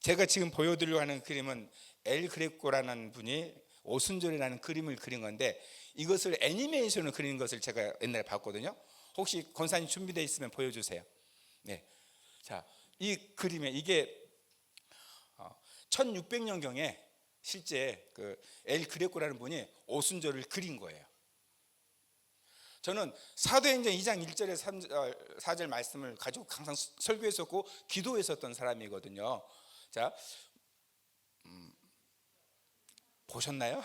제가 지금 보여드리려고 하는 그림은 엘 그레코라는 분이 오순절이라는 그림을 그린 건데, 이것을 애니메이션으로 그리는 것을 제가 옛날에 봤거든요. 혹시 권사님 준비되어 있으면 보여주세요. 네. 자, 이 그림에 이게 1600년경에 실제 그 엘 그레코라는 분이 오순절을 그린 거예요. 저는 사도행전 2장 1절에서 4절 말씀을 가지고 항상 설교했었고 기도했었던 사람이거든요. 자, 보셨나요?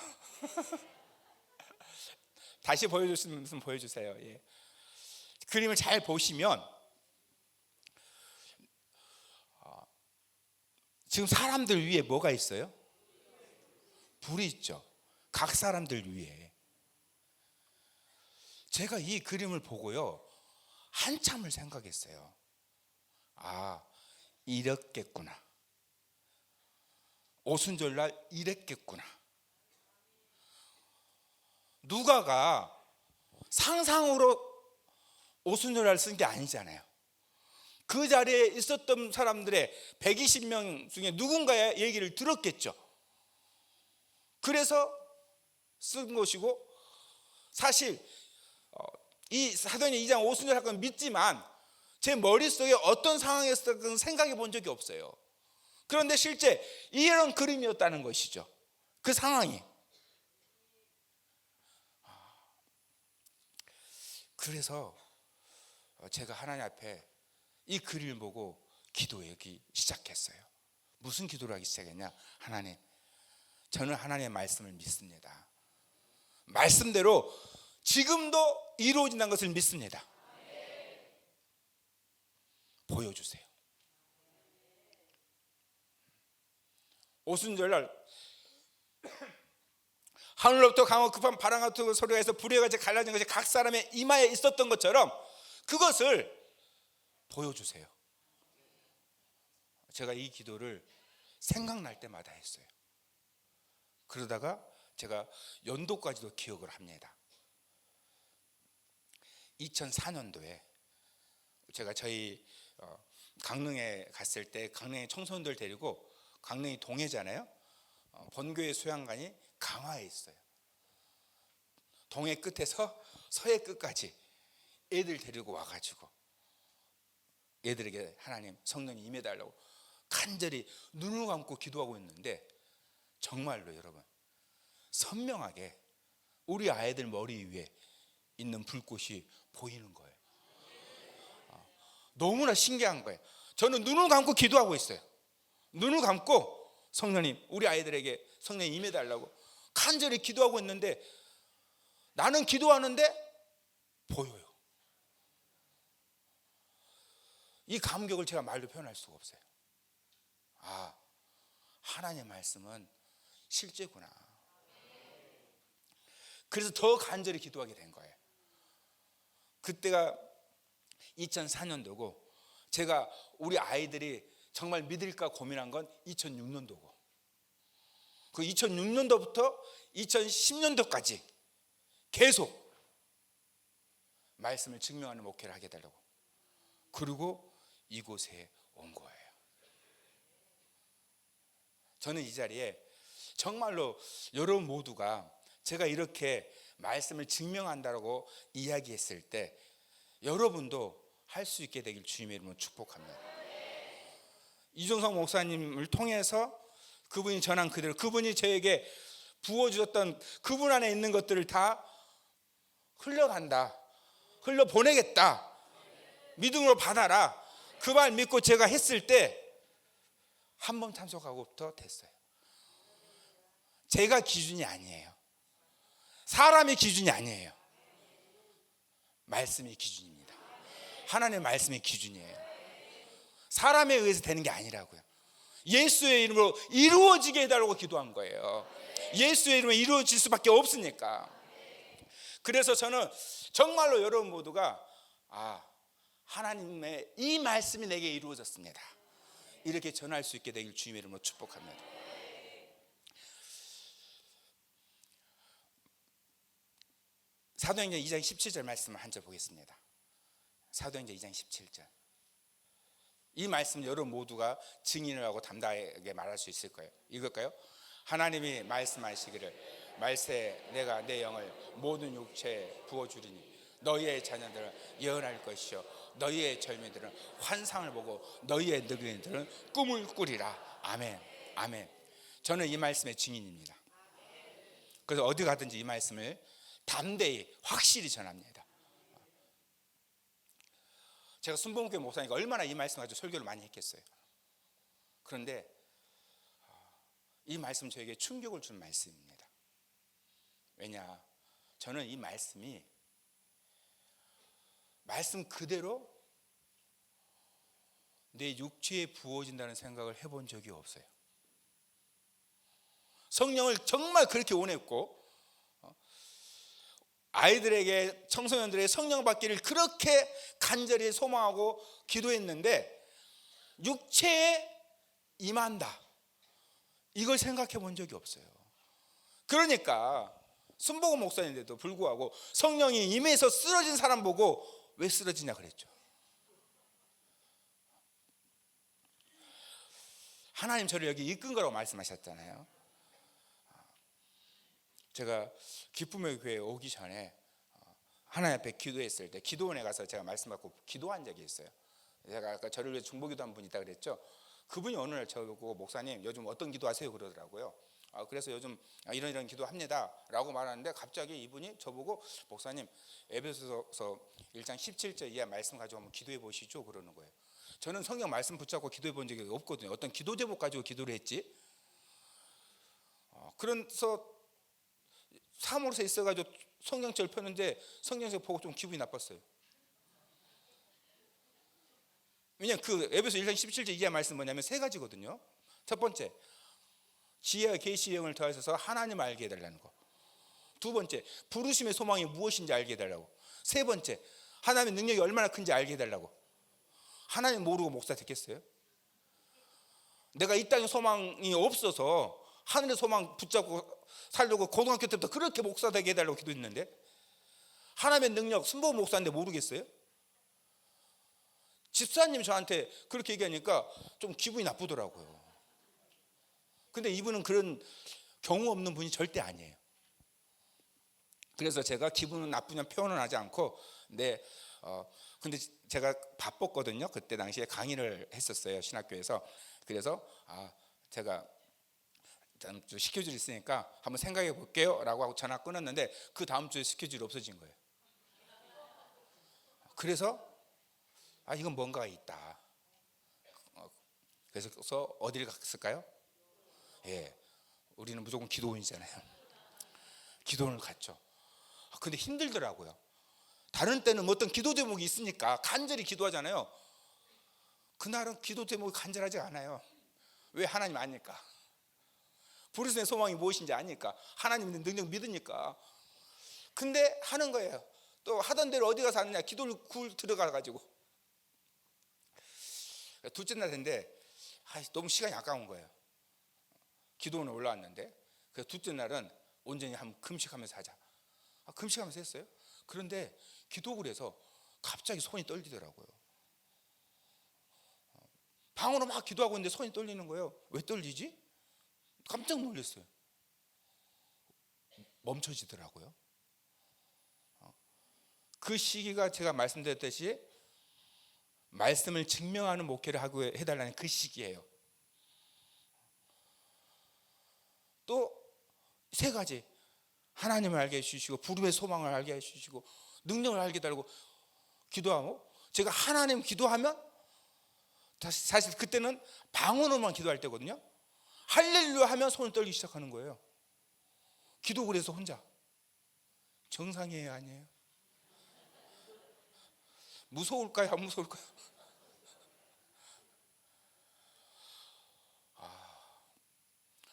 다시 보여주시면 보여주세요. 예. 그림을 잘 보시면 지금 사람들 위에 뭐가 있어요? 불이 있죠. 각 사람들 위에. 제가 이 그림을 보고요, 한참을 생각했어요. 아, 이랬겠구나. 오순절날 이랬겠구나. 누가가 상상으로 오순절날 쓴 게 아니잖아요. 그 자리에 있었던 사람들의 120명 중에 누군가의 얘기를 들었겠죠. 그래서 쓴 것이고, 사실 이 사도행전 2장 오순절 사건 믿지만 제 머릿속에 어떤 상황이었을까 생각해 본 적이 없어요. 그런데 실제 이런 그림이었다는 것이죠. 그 상황이. 그래서 제가 하나님 앞에 이 그림을 보고 기도하기 시작했어요. 무슨 기도를 하기 시작했냐? 하나님, 저는 하나님의 말씀을 믿습니다. 말씀대로 지금도 이루어진다는 것을 믿습니다. 보여주세요. 오순절날 하늘로부터 강하고 급한 바람 같은 소리가 해서 불의 같이 갈라진 것이 각 사람의 이마에 있었던 것처럼 그것을 보여주세요. 제가 이 기도를 생각날 때마다 했어요. 그러다가 제가 연도까지도 기억을 합니다. 2004년도에 제가 저희 강릉에 갔을 때, 강릉에 청소년들 데리고, 강릉이 동해잖아요. 본교회 수양관이 강화에 있어요. 동해 끝에서 서해 끝까지 애들 데리고 와가지고 애들에게 하나님 성령이 임해달라고 간절히 눈을 감고 기도하고 있는데, 정말로 여러분, 선명하게 우리 아이들 머리 위에 있는 불꽃이 보이는 거예요. 너무나 신기한 거예요. 저는 눈을 감고 기도하고 있어요. 눈을 감고 성령님, 우리 아이들에게 성령이 임해달라고 간절히 기도하고 있는데, 나는 기도하는데 보여요. 이 감격을 제가 말로 표현할 수가 없어요. 아, 하나님의 말씀은 실제구나. 그래서 더 간절히 기도하게 된 거예요. 그때가 2004년도고 제가 우리 아이들이 정말 믿을까 고민한 건 2006년도고, 그 2006년도부터 2010년도까지 계속 말씀을 증명하는 목회를 하게 되려고, 그리고 이곳에 온 거예요. 저는 이 자리에 정말로 여러분 모두가 제가 이렇게 말씀을 증명한다고 이야기했을 때 여러분도 할 수 있게 되길 주님의 이름으로 축복합니다. 이종성 목사님을 통해서 그분이 전한 그대로, 그분이 저에게 부어주셨던 그분 안에 있는 것들을 다 흘러간다, 흘러보내겠다, 믿음으로 받아라, 그 말 믿고 제가 했을 때 한 번 참석하고부터 됐어요. 제가 기준이 아니에요. 사람의 기준이 아니에요. 말씀이 기준입니다. 하나님의 말씀이 기준이에요. 사람에 의해서 되는 게 아니라고요. 예수의 이름으로 이루어지게 해달라고 기도한 거예요. 예수의 이름으로 이루어질 수밖에 없으니까. 그래서 저는 정말로 여러분 모두가 하나님의 이 말씀이 내게 이루어졌습니다, 이렇게 전할 수 있게 되길 주님의 이름으로 축복합니다. 사도행전 2장 17절 말씀을 한 절 보겠습니다. 사도행전 2장 17절. 이 말씀 여러분 모두가 증인을 하고 담대하게 말할 수 있을 거예요. 읽을까요? 하나님이 말씀하시기를 말세 내가 내 영을 모든 육체에 부어주리니 너희의 자녀들은 예언할 것이요 너희의 젊은이들은 환상을 보고 너희의 늙은이들은 꿈을 꾸리라. 아멘. 아멘. 저는 이 말씀의 증인입니다. 그래서 어디 가든지 이 말씀을 담대히 확실히 전합니다. 제가 순복음교회 목사니까 얼마나 이 말씀 가지고 설교를 많이 했겠어요. 그런데 이 말씀 저에게 충격을 준 말씀입니다. 왜냐, 저는 이 말씀이 말씀 그대로 내 육체에 부어진다는 생각을 해본 적이 없어요. 성령을 정말 그렇게 원했고 아이들에게, 청소년들에게 성령 받기를 그렇게 간절히 소망하고 기도했는데 육체에 임한다, 이걸 생각해 본 적이 없어요. 그러니까 순복음 목사인데도 불구하고 성령이 임해서 쓰러진 사람 보고 왜 쓰러지냐 그랬죠. 하나님 저를 여기 이끈 거라고 말씀하셨잖아요. 제가 기쁨의 교회에 오기 전에 하나님 앞에 기도했을 때 기도원에 가서 제가 말씀 받고 기도한 적이 있어요. 제가 아까 저를 위해 중보기도한 분이 있다 그랬죠. 그분이 어느 날 저보고 목사님 요즘 어떤 기도하세요 그러더라고요. 그래서 요즘 이런 기도합니다 라고 말하는데 갑자기 이분이 저보고 목사님 에베소서 1장 17절 이하 말씀 가지고 한번 기도해 보시죠 그러는 거예요. 저는 성경 말씀 붙잡고 기도해 본 적이 없거든요. 어떤 기도 제목 가지고 기도를 했지. 그래서 사무로서 있어가지고 성경책을 펴는데 성경책 보고 좀 기분이 나빴어요. 왜냐하면 그 에베소 1장 17절 이하 말씀 뭐냐면 세 가지거든요. 첫 번째, 지혜와 계시의 영을 더하셔서 하나님을 알게 해달라는 거. 두 번째, 부르심의 소망이 무엇인지 알게 해달라고. 세 번째, 하나님의 능력이 얼마나 큰지 알게 해달라고. 하나님 모르고 목사 됐겠어요? 내가 이 땅에 소망이 없어서 하늘의 소망 붙잡고 살려고 고등학교 때부터 그렇게 목사 되게 해달라고 기도했는데 하나님의 능력, 순복음 목사인데 모르겠어요? 집사님 저한테 그렇게 얘기하니까 좀 기분이 나쁘더라고요. 근데 이분은 그런 경우 없는 분이 절대 아니에요. 그래서 제가 기분은 나쁘냐 표현은 하지 않고 근데 제가 바빴거든요. 그때 당시에 강의를 했었어요, 신학교에서. 그래서 제가 다음 주 스케줄이 있으니까 한번 생각해 볼게요 라고 하고 전화 끊었는데 그 다음 주에 스케줄이 없어진 거예요. 그래서 이건 뭔가가 있다. 그래서 어디를 갔을까요? 우리는 무조건 기도원이잖아요. 기도원을 갔죠. 근데 힘들더라고요. 다른 때는 어떤 기도 제목이 있으니까 간절히 기도하잖아요. 그날은 기도 제목이 간절하지 않아요. 왜? 하나님 아니까. 부르심의 소망이 무엇인지 아니까. 하나님의 능력 믿으니까. 근데 하는 거예요. 또 하던 대로 어디 가서 하느냐, 기도를 들어가가지고. 둘째 날 됐는데 너무 시간이 아까운 거예요. 기도원에 올라왔는데 그래서 둘째 날은 온전히 한번 금식하면서 하자. 금식하면서 했어요. 그런데 기도를 해서 갑자기 손이 떨리더라고요. 방으로 막 기도하고 있는데 손이 떨리는 거예요. 왜 떨리지? 깜짝 놀랐어요. 멈춰지더라고요. 그 시기가 제가 말씀드렸듯이 말씀을 증명하는 목회를 하고 해달라는 그 시기예요. 또 세 가지, 하나님을 알게 해주시고 부름의 소망을 알게 해주시고 능력을 알게 해달라고 기도하고, 제가 하나님 기도하면 사실 그때는 방언으로만 기도할 때거든요. 할렐루야 하면 손을 떨기 시작하는 거예요. 기도 그래서 혼자. 정상이에요, 아니에요? 무서울까요, 안 무서울까요?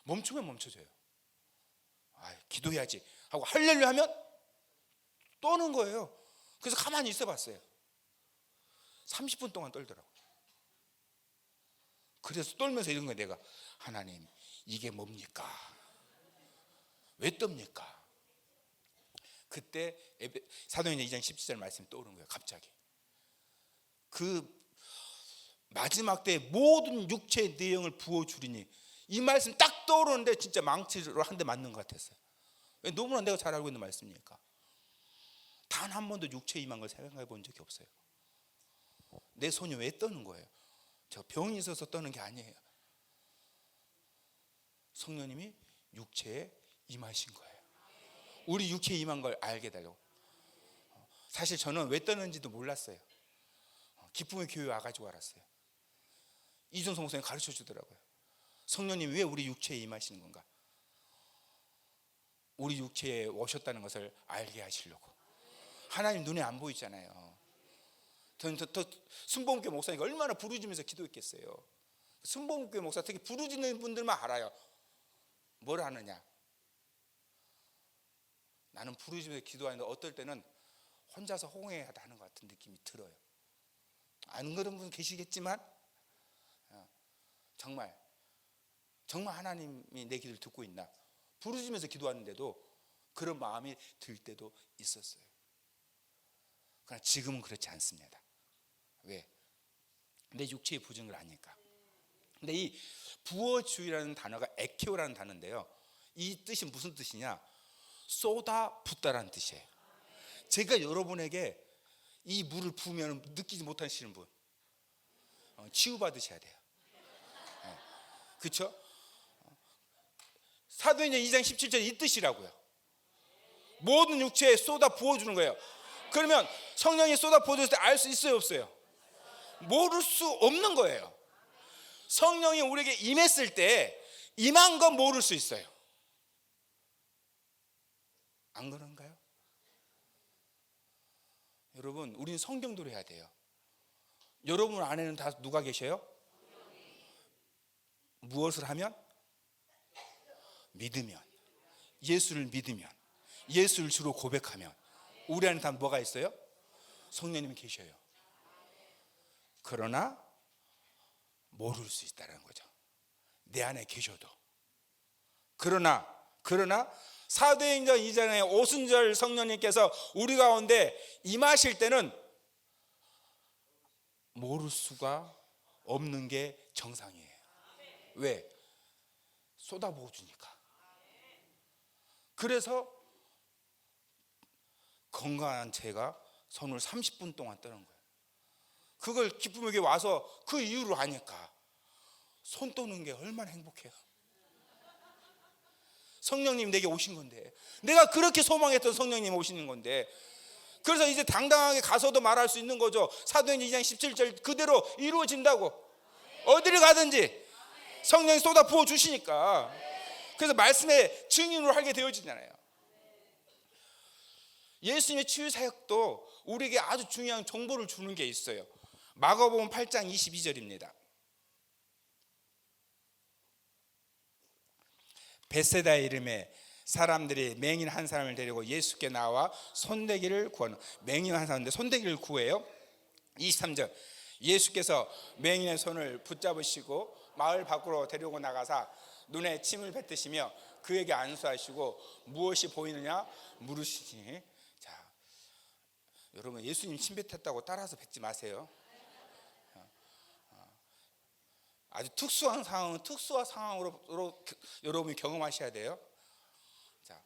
멈추면 멈춰져요. 기도해야지 하고 할렐루야 하면 떠는 거예요. 그래서 가만히 있어 봤어요. 30분 동안 떨더라고요. 그래서 떨면서 이런 거예요. 내가 하나님, 이게 뭡니까? 왜 떱니까? 그때 사도행전 2장 17절 말씀이 떠오른 거예요. 갑자기 그 마지막 때 모든 육체의 내용을 부어주리니, 이 말씀 딱 떠오르는데 진짜 망치로 한 대 맞는 것 같았어요. 너무나 내가 잘 알고 있는 말씀이니까. 단 한 번도 육체에 임한 걸 생각해 본 적이 없어요. 내 손이 왜 떠는 거예요? 저 병이 있어서 떠는 게 아니에요. 성령님이 육체에 임하신 거예요. 우리 육체에 임한 걸 알게 되려고. 사실 저는 왜 떠는지도 몰랐어요. 기쁨의 교회 와가지고 알았어요. 이준성 목사님 가르쳐 주더라고요. 성령님 왜 우리 육체에 임하시는 건가? 우리 육체에 오셨다는 것을 알게 하시려고. 하나님 눈에 안 보이잖아요. 더 순복음교회 목사님이 얼마나 부르짖으면서 기도했겠어요. 순복음교회 목사, 특히 부르짖는 분들만 알아요. 뭘 하느냐? 나는 부르짖으면서 기도하는데 어떨 때는 혼자서 호응해야 하는 것 같은 느낌이 들어요. 안 그런 분 계시겠지만 정말 하나님이 내 기도를 듣고 있나, 부르짖으면서 기도하는데도 그런 마음이 들 때도 있었어요. 그러나 지금은 그렇지 않습니다. 왜? 내 육체의 부정을 아니까. 근데 이 부어주의라는 단어가 에케오라는 단어인데요, 이 뜻이 무슨 뜻이냐? 쏟아 붓다라는 뜻이에요. 제가 여러분에게 이 물을 부으면 느끼지 못하시는 분, 치유받으셔야 돼요. 그렇죠? 사도행전 2장 17절 이 뜻이라고요. 모든 육체에 쏟아 부어주는 거예요. 그러면 성령이 쏟아 부어줬을 때 알 수 있어요, 없어요? 모를 수 없는 거예요. 성령이 우리에게 임했을 때 임한 건 모를 수 있어요. 안 그런가요? 여러분, 우리는 성경대로 해야 돼요. 여러분 안에는 다 누가 계셔요? 무엇을 하면? 믿으면, 예수를 믿으면, 예수를 주로 고백하면 우리 안에 다 뭐가 있어요? 성령님이 계셔요. 그러나 모를 수 있다는 거죠. 내 안에 계셔도. 그러나 사도행전 2장의 오순절 성령님께서 우리 가운데 임하실 때는 모를 수가 없는 게 정상이에요. 왜? 쏟아부어 주니까. 그래서 건강한 제가 손을 30분 동안 떠는 거예요. 그걸 기쁨의 교회 와서 그 이유를 아니까 손 떠는 게 얼마나 행복해요. 성령님 내게 오신 건데, 내가 그렇게 소망했던 성령님 오시는 건데, 그래서 이제 당당하게 가서도 말할 수 있는 거죠. 사도행전 2장 17절 그대로 이루어진다고. 어디를 가든지 성령이 쏟아 부어 주시니까. 그래서 말씀의 증인으로 하게 되어지잖아요. 예수님의 치유 사역도 우리에게 아주 중요한 정보를 주는 게 있어요. 마가복음 8장 22절입니다. 벳세다의 이름에 사람들이 맹인 한 사람을 데리고 예수께 나와 손대기를 구하는, 맹인 한 사람인데 손대기를 구해요. 23절, 예수께서 맹인의 손을 붙잡으시고 마을 밖으로 데리고 나가사 눈에 침을 뱉으시며 그에게 안수하시고 무엇이 보이느냐 물으시니. 자, 여러분, 예수님 침 뱉었다고 따라서 뱉지 마세요. 아주 특수한 상황은 특수한 상황으로 여러분이 경험하셔야 돼요. 자,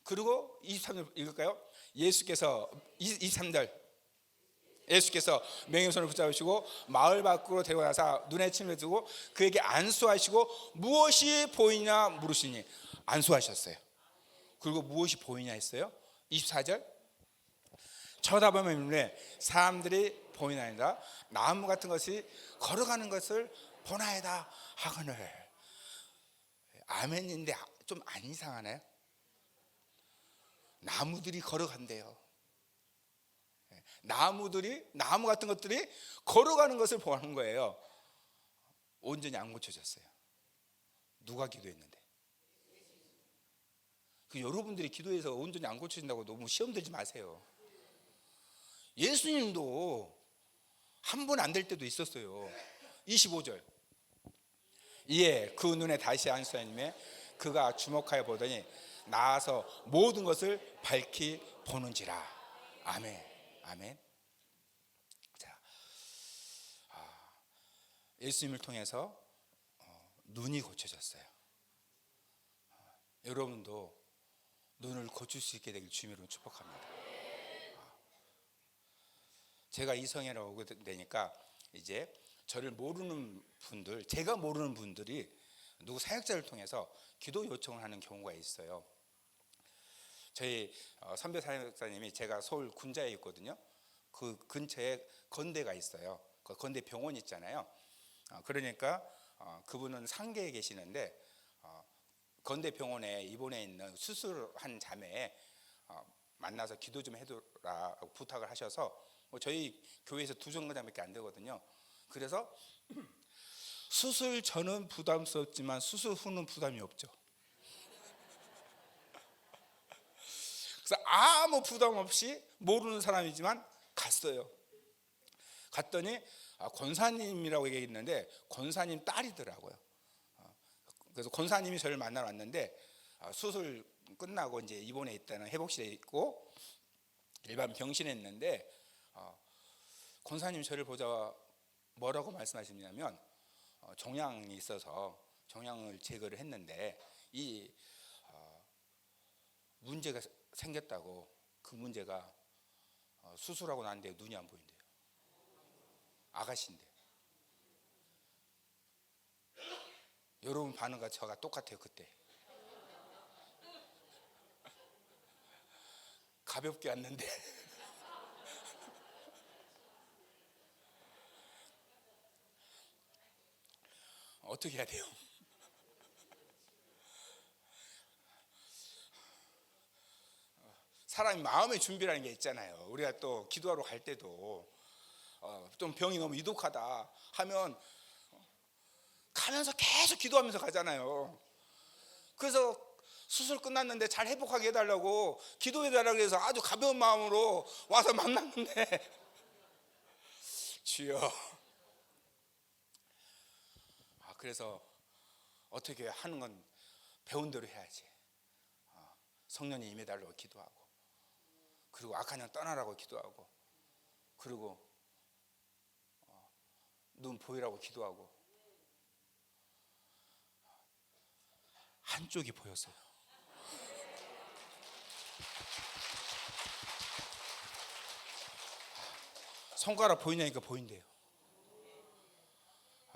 그리고 23절 읽을까요? 예수께서 23절, 예수께서 맹인의 손을 붙잡으시고 마을 밖으로 데려가사 눈에 침을 두고 그에게 안수하시고 무엇이 보이냐 물으시니. 안수하셨어요. 그리고 무엇이 보이냐 했어요. 24절, 쳐다보면 눈에 사람들이 보이나이다. 나무 같은 것이 걸어가는 것을 보나이다 하거늘. 아멘인데 좀 안 이상하나요? 나무들이 걸어간대요. 나무 같은 것들이 걸어가는 것을 보는 거예요. 온전히 안 고쳐졌어요. 누가 기도했는데? 여러분들이 기도해서 온전히 안 고쳐진다고 너무 시험 들지 마세요. 예수님도 한 번 안 될 때도 있었어요. 25절. 이에 그 눈에 다시 안수하님에 그가 주목하여 보더니 나아서 모든 것을 밝히 보는지라. 아멘. 아멘. 자, 예수님을 통해서 눈이 고쳐졌어요. 여러분도 눈을 고칠 수 있게 되길 주님으로 축복합니다. 제가 이 성회에 오게 되니까 이제 저를 모르는 분들, 제가 모르는 분들이 누구 사역자를 통해서 기도 요청을 하는 경우가 있어요. 저희 선배 사역자님이, 제가 서울 군자에 있거든요. 그 근처에 건대가 있어요. 그 건대 병원 있잖아요. 그러니까 그분은 상계에 계시는데 건대 병원에 입원해 있는 수술한 자매에 만나서 기도 좀 해두라고 부탁을 하셔서, 저희 교회에서 2정거장밖에 안 되거든요. 그래서 수술 전은 부담스럽지만 수술 후는 부담이 없죠. 그래서 아무 부담 없이 모르는 사람이지만 갔어요. 갔더니 권사님이라고 얘기했는데 권사님 딸이더라고요. 그래서 권사님이 저를 만나러 왔는데 수술 끝나고 이제 입원해 있다는, 회복실에 있고 일반 병실에 있는데 권사님 저를 보자 뭐라고 말씀하시냐면 종양이 있어서 종양을 제거를 했는데 이 문제가 생겼다고. 그 문제가 수술하고 난 뒤에 눈이 안 보인대요. 아가씨인데. 여러분 반응과 저가 똑같아요. 그때 가볍게 왔는데 어떻게 해야 돼요? 사람이 마음의 준비라는 게 있잖아요. 우리가 또 기도하러 갈 때도 좀 병이 너무 위독하다 하면 가면서 계속 기도하면서 가잖아요. 그래서 수술 끝났는데 잘 회복하게 해달라고 기도해달라고 해서 아주 가벼운 마음으로 와서 만났는데 주여. 그래서 어떻게 하는 건 배운 대로 해야지. 성령이 임해달라고 기도하고, 그리고 악한 영 떠나라고 기도하고, 그리고 눈 보이라고 기도하고. 한쪽이 보였어요. 손가락 보이냐니까 보인대요.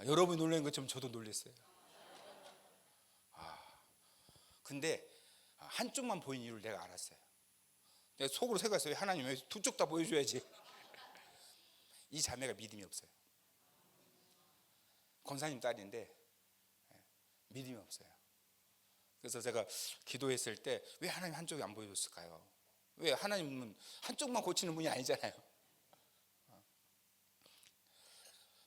여러분이 놀라는 것처럼 저도 놀랐어요. 근데 한쪽만 보인 이유를 내가 알았어요. 내가 속으로 생각했어요. 하나님 왜 두 쪽 다 보여줘야지. 이 자매가 믿음이 없어요. 권사님 딸인데 믿음이 없어요. 그래서 제가 기도했을 때 왜 하나님 한쪽이 안 보여줬을까요? 왜 하나님은 한쪽만 고치는 분이 아니잖아요.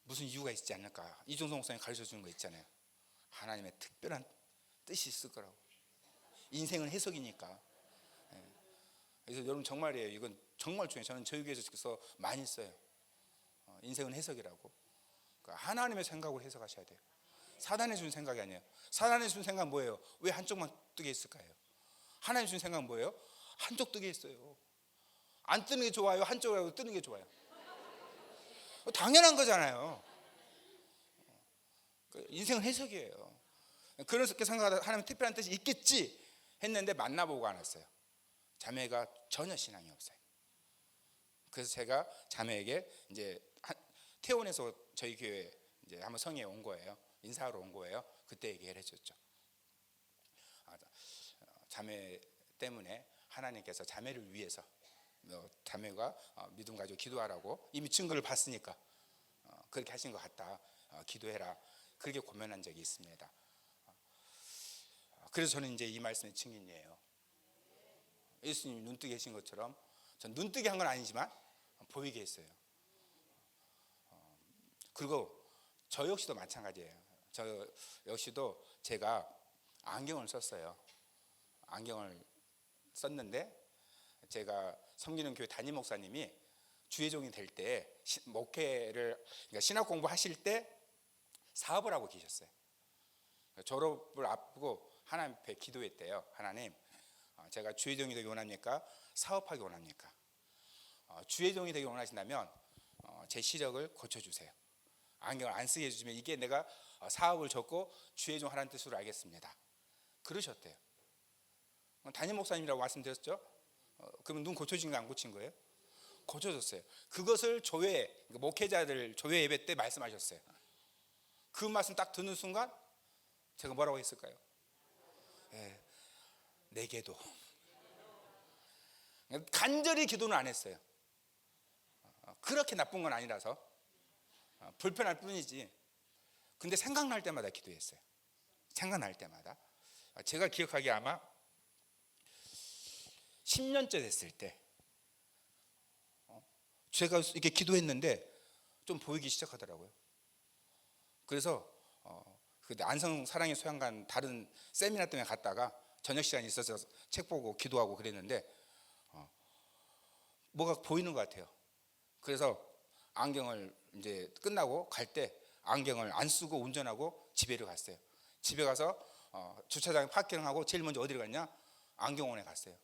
무슨 이유가 있지 않을까? 이종성 목사님 가르쳐 주는 거 있잖아요. 하나님의 특별한 뜻이 있을 거라고. 인생은 해석이니까. 그래서 여러분 정말이에요. 이건 정말 중요해요. 저는 저희 교회에서 많이 써요. 인생은 해석이라고. 그러니까 하나님의 생각으로 해석하셔야 돼요. 사단이 준 생각이 아니에요. 사단이 준 생각은 뭐예요? 왜 한쪽만 뜨게 있을까요? 하나님 준 생각은 뭐예요? 한쪽 뜨게 있어요. 안 뜨는 게 좋아요? 한쪽이라도 뜨는 게 좋아요? 당연한 거잖아요. 인생은 해석이에요. 그렇게 생각하다 하나님 특별한 뜻이 있겠지 했는데 만나보고 안 왔어요. 자매가 전혀 신앙이 없어요. 그래서 제가 자매에게 이제 태원에서 저희 교회 이제 한번 성회에 온 거예요. 인사하러 온 거예요. 그때 얘기를 해줬죠. 자매 때문에 하나님께서 자매를 위해서 자매가 믿음 가지고 기도하라고 이미 증거를 봤으니까 그렇게 하신 것 같다. 기도해라. 그렇게 고면한 적이 있습니다. 그래서 저는 이제 이 말씀의 증인이에요. 예수님이 눈뜨게 하신 것처럼 전 눈뜨게 한 건 아니지만 보이게 했어요. 그리고 저 역시도 마찬가지예요. 저 역시도 제가 안경을 썼어요. 안경을 썼는데 제가 섬기는 교회 담임 목사님이 주의종이 될 때 목회를 그러니까 신학 공부하실 때 사업을 하고 계셨어요. 졸업을 앞두고 하나님 앞에 기도했대요. 하나님, 제가 주의종이 되기 원합니까? 사업하기 원합니까? 주의종이 되기 원하신다면 제 시력을 고쳐주세요. 안경을 안 쓰게 해주시면 이게 내가 사업을 접고 주의종 하라는 뜻으로 알겠습니다. 그러셨대요. 담임 목사님이라고 말씀드렸죠? 그러면 눈 고쳐진 거 안 고친 거예요? 고쳐졌어요. 그것을 교회 목회자들 조회 예배 때 말씀하셨어요. 그 말씀 딱 듣는 순간 제가 뭐라고 했을까요? 네, 내게도. 간절히 기도는 안 했어요. 그렇게 나쁜 건 아니라서 불편할 뿐이지. 근데 생각날 때마다 기도했어요. 생각날 때마다. 제가 기억하기에 아마 10년째 됐을 때 제가 이렇게 기도했는데 좀 보이기 시작하더라고요. 그래서 안성 사랑의 소양관 다른 세미나 때문에 갔다가 저녁 시간이 있어서 책 보고 기도하고 그랬는데 뭐가 보이는 것 같아요. 그래서 안경을 이제 끝나고 갈 때 안경을 안 쓰고 운전하고 집에를 갔어요. 집에 가서 주차장에 파킹하고 제일 먼저 어디를 갔냐? 안경원에 갔어요.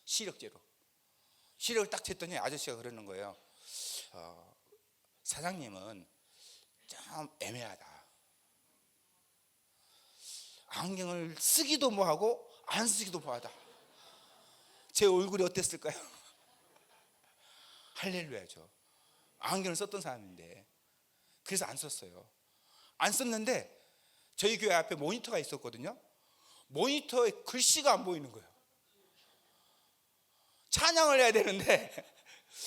시력제로. 시력을 딱 쟀더니 아저씨가 그러는 거예요. 사장님은 좀 애매하다. 안경을 쓰기도 뭐하고 안 쓰기도 뭐하다. 제 얼굴이 어땠을까요? 할렐루야죠. 안경을 썼던 사람인데. 그래서 안 썼어요. 안 썼는데 저희 교회 앞에 모니터가 있었거든요. 모니터에 글씨가 안 보이는 거예요. 찬양을 해야 되는데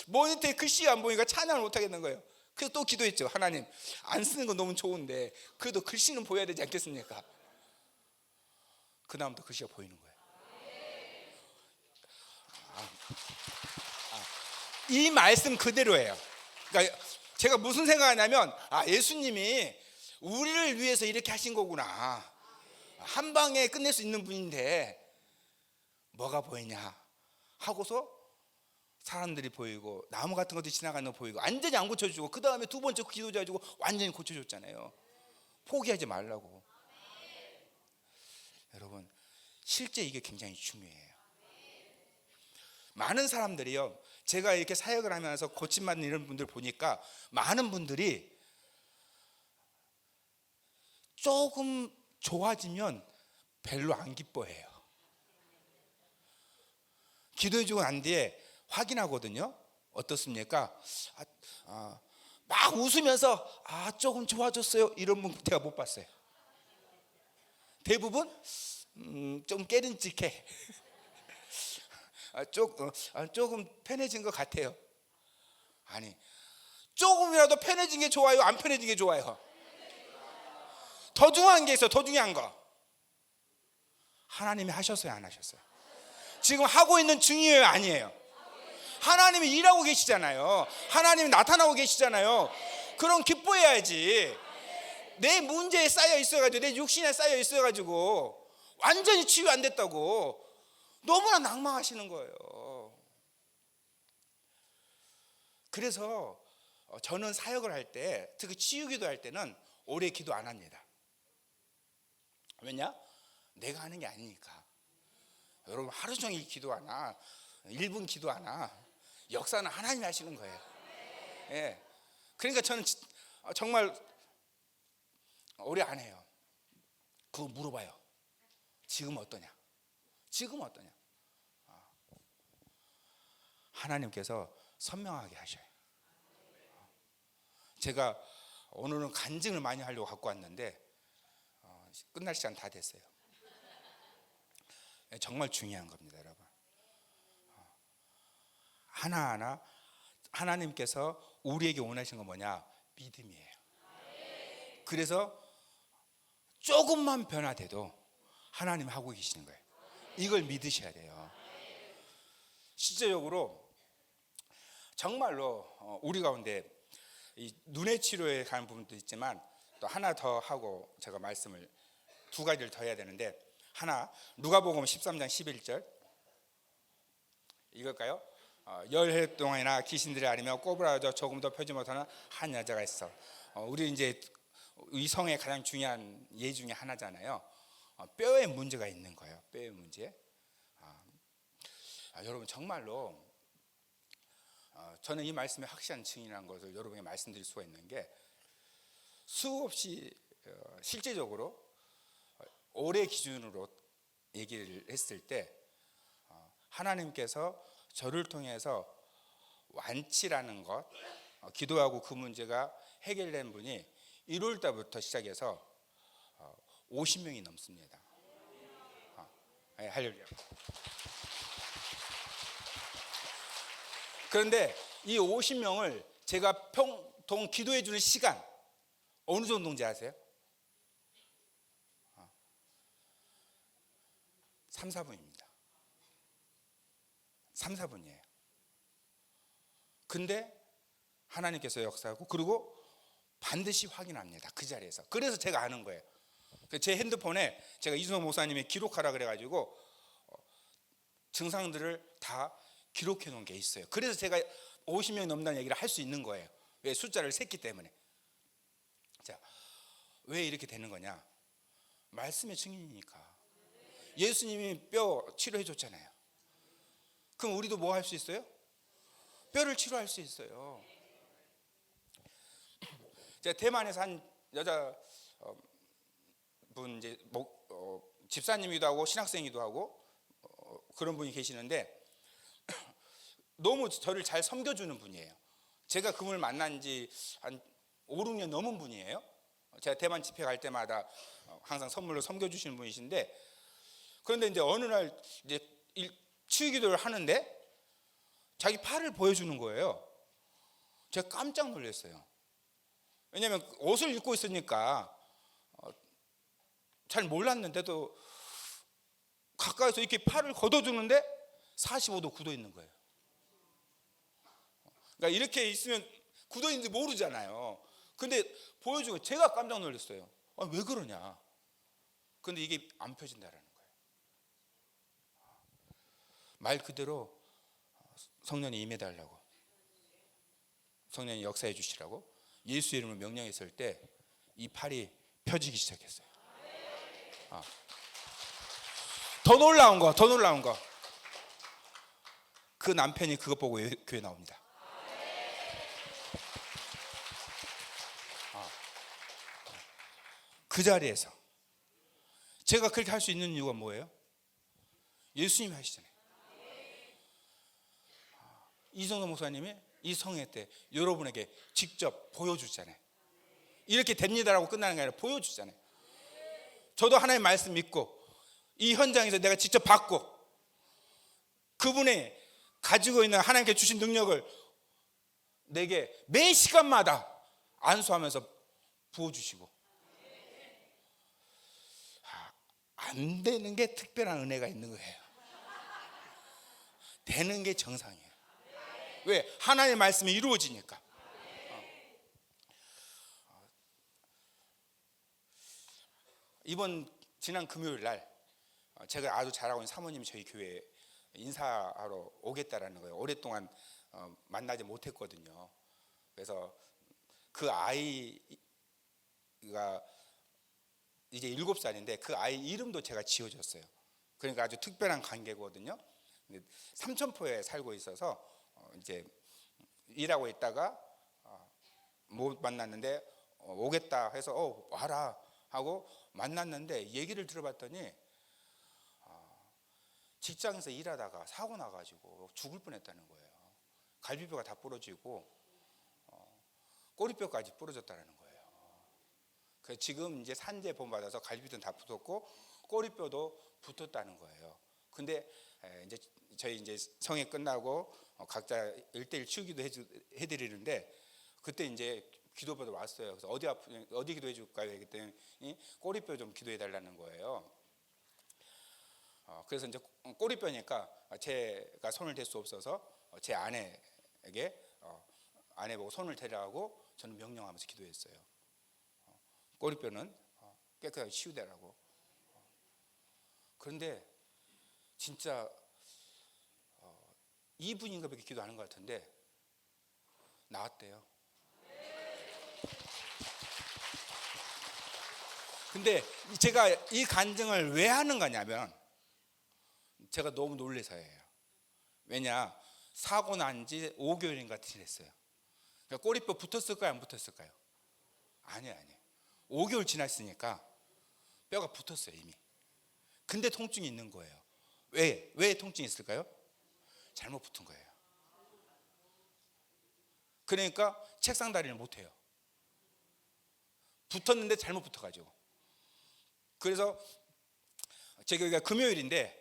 모니터에 글씨가 안 보이니까 찬양을 못 하겠는 거예요. 그래서 또 기도했죠. 하나님, 안 쓰는 건 너무 좋은데 그래도 글씨는 보여야 되지 않겠습니까? 그 다음부터 글씨가 보이는 거예요. 이 말씀 그대로예요. 그러니까 제가 무슨 생각하냐면 예수님이 우리를 위해서 이렇게 하신 거구나. 한 방에 끝낼 수 있는 분인데 뭐가 보이냐 하고서 사람들이 보이고 나무 같은 것도 지나가는 거 보이고 완전히 안 고쳐주고 그 다음에 두 번째 기도 가지고 완전히 고쳐줬잖아요. 포기하지 말라고. 여러분, 실제 이게 굉장히 중요해요. 많은 사람들이요, 제가 이렇게 사역을 하면서 고침받는 이런 분들 보니까 많은 분들이 조금 좋아지면 별로 안 기뻐해요. 기도해주고 난 뒤에 확인하거든요. 어떻습니까? 막 웃으면서 조금 좋아졌어요 이런 분 제가 못 봤어요. 대부분 좀 깨름직해. 조금 편해진 것 같아요. 아니, 조금이라도 편해진 게 좋아요, 안 편해진 게 좋아요? 더 중요한 게 있어요. 더 중요한 거 하나님이 하셨어요, 안 하셨어요? 지금 하고 있는 중이에요, 아니에요? 하나님이 일하고 계시잖아요. 하나님이 나타나고 계시잖아요. 그럼 기뻐해야지. 내 문제에 쌓여 있어가지고, 내 육신에 쌓여 있어가지고 완전히 치유 안 됐다고 너무나 낭망하시는 거예요. 그래서 저는 사역을 할 때, 특히 치유기도 할 때는 오래 기도 안 합니다. 왜냐? 내가 하는 게 아니니까. 여러분, 하루 종일 기도하나 1분 기도하나 역사는 하나님이 하시는 거예요. 예. 그러니까 저는 정말 오래 안 해요. 그거 물어봐요. 지금 어떠냐? 지금 어떠냐? 하나님께서 선명하게 하셔요. 제가 오늘은 간증을 많이 하려고 갖고 왔는데 끝날 시간 다 됐어요. 정말 중요한 겁니다, 여러분. 하나하나 하나님께서 우리에게 원하시는 건 뭐냐? 믿음이에요. 그래서 조금만 변화돼도 하나님 하고 계시는 거예요. 이걸 믿으셔야 돼요. 실제적으로 정말로 우리 가운데 이 눈의 치료에 관한 부분도 있지만 또 하나 더 하고 제가 말씀을 두 가지를 더 해야 되는데, 하나 누가복음 13장 11절 이걸까요? 열해 동안이나 귀신들이 앓으며 꼬부라져 조금도 펴지 못하는 한 여자가 있어. 우리 이제 이 성의 가장 중요한 예 중에 하나잖아요. 뼈에 문제가 있는 거예요. 뼈의 문제. 여러분 정말로 저는 이 말씀에 확실한 증인이라는 것을 여러분에게 말씀드릴 수가 있는 게, 수없이 실제적으로 올해 기준으로 얘기를 했을 때 하나님께서 저를 통해서 완치라는 것, 기도하고 그 문제가 해결된 분이 1월 달부터 시작해서 50명이 넘습니다. 할렐루야. 그런데 이 50명을 제가 평통 기도해 주는 시간 어느 정도인지 아세요? 3, 4분입니다. 3, 4분이에요. 근데 하나님께서 역사하고, 그리고 반드시 확인합니다. 그 자리에서. 그래서 제가 아는 거예요. 제 핸드폰에 제가 이순호 목사님이 기록하라 그래가지고 증상들을 다 기록해 놓은 게 있어요. 그래서 제가 50명이 넘는다는 얘기를 할 수 있는 거예요. 왜? 숫자를 셌기 때문에. 자, 왜 이렇게 되는 거냐? 말씀의 증인이니까. 예수님이 뼈 치료해 줬잖아요. 그럼 우리도 뭐 할 수 있어요? 뼈를 치료할 수 있어요. 제가 대만에서 한 여자 분, 이제 집사님이기도 하고 신학생이기도 하고 그런 분이 계시는데 너무 저를 잘 섬겨주는 분이에요. 제가 그분을 만난 지 한 5, 6년 넘은 분이에요. 제가 대만 집회 갈 때마다 항상 선물로 섬겨주시는 분이신데, 그런데 이제 어느 날 이제 치유기도를 하는데 자기 팔을 보여주는 거예요. 제가 깜짝 놀랐어요. 왜냐하면 옷을 입고 있으니까 잘 몰랐는데도 가까이서 이렇게 팔을 걷어주는데 45도 굳어 있는 거예요. 그러니까 이렇게 있으면 굳어 있는지 모르잖아요. 근데 보여주고 제가 깜짝 놀랐어요. 왜 그러냐? 근데 이게 안 펴진다라는 거예요. 말 그대로 성령이 임해달라고, 성령이 역사해 주시라고 예수 이름으로 명령했을 때 이 팔이 펴지기 시작했어요. 더 놀라운 거, 그 남편이 그것 보고 교회 나옵니다. 그 자리에서 제가 그렇게 할 수 있는 이유가 뭐예요? 예수님이 하시잖아요. 이성호 목사님이 이 성회 때 여러분에게 직접 보여주잖아요. 이렇게 됩니다라고 끝나는 게 아니라 보여주잖아요. 저도 하나님의 말씀 믿고 이 현장에서 내가 직접 받고 그분의 가지고 있는 하나님께 주신 능력을 내게 매 시간마다 안수하면서 부어주시고, 안 되는 게 특별한 은혜가 있는 거예요. 되는 게 정상이에요. 왜? 하나님의 말씀이 이루어지니까. 지난 금요일 날 제가 아주 잘하고 있는 사모님이 저희 교회에 인사하러 오겠다라는 거예요. 오랫동안 만나지 못했거든요. 그래서 그 아이가 이제 7살인데 그 아이 이름도 제가 지어줬어요. 그러니까 아주 특별한 관계거든요. 삼천포에 살고 있어서 이제 일하고 있다가 못 만났는데 오겠다 해서 와라 하고 만났는데, 얘기를 들어봤더니 직장에서 일하다가 사고 나가지고 죽을 뻔했다는 거예요. 갈비뼈가 다 부러지고 꼬리뼈까지 부러졌다는 거예요. 그래서 지금 이제 산재 본받아서 갈비뼈는 다 붙었고 꼬리뼈도 붙었다는 거예요. 근데 이제 저희 이제 성회 끝나고 각자 1:1 치유기도 해드리는데, 그때 이제 기도받아 왔어요. 그래서 어디 기도해 줄까요? 그랬더니 꼬리뼈 좀 기도해 달라는 거예요. 그래서 이제 꼬리뼈니까 제가 손을 댈 수 없어서 제 아내에게 아내 보고 손을 대라고 저는 명령하면서 기도했어요. 꼬리뼈는 깨끗하게 치유되라고. 그런데 진짜 2분인가 밖에 기도 안 한 것 같은데 나았대요. 근데 제가 이 간증을 왜 하는 거냐면 제가 너무 놀라서예요. 왜냐, 사고 난 지 5개월인가 지냈어요. 그러니까 꼬리뼈 붙었을까요, 안 붙었을까요? 아니에요. 5개월 지났으니까 뼈가 붙었어요 이미. 근데 통증이 있는 거예요. 왜 통증이 있을까요? 잘못 붙은 거예요. 그러니까 책상 다리를 못 해요. 붙었는데 잘못 붙어가지고. 그래서 제가 여기가 금요일인데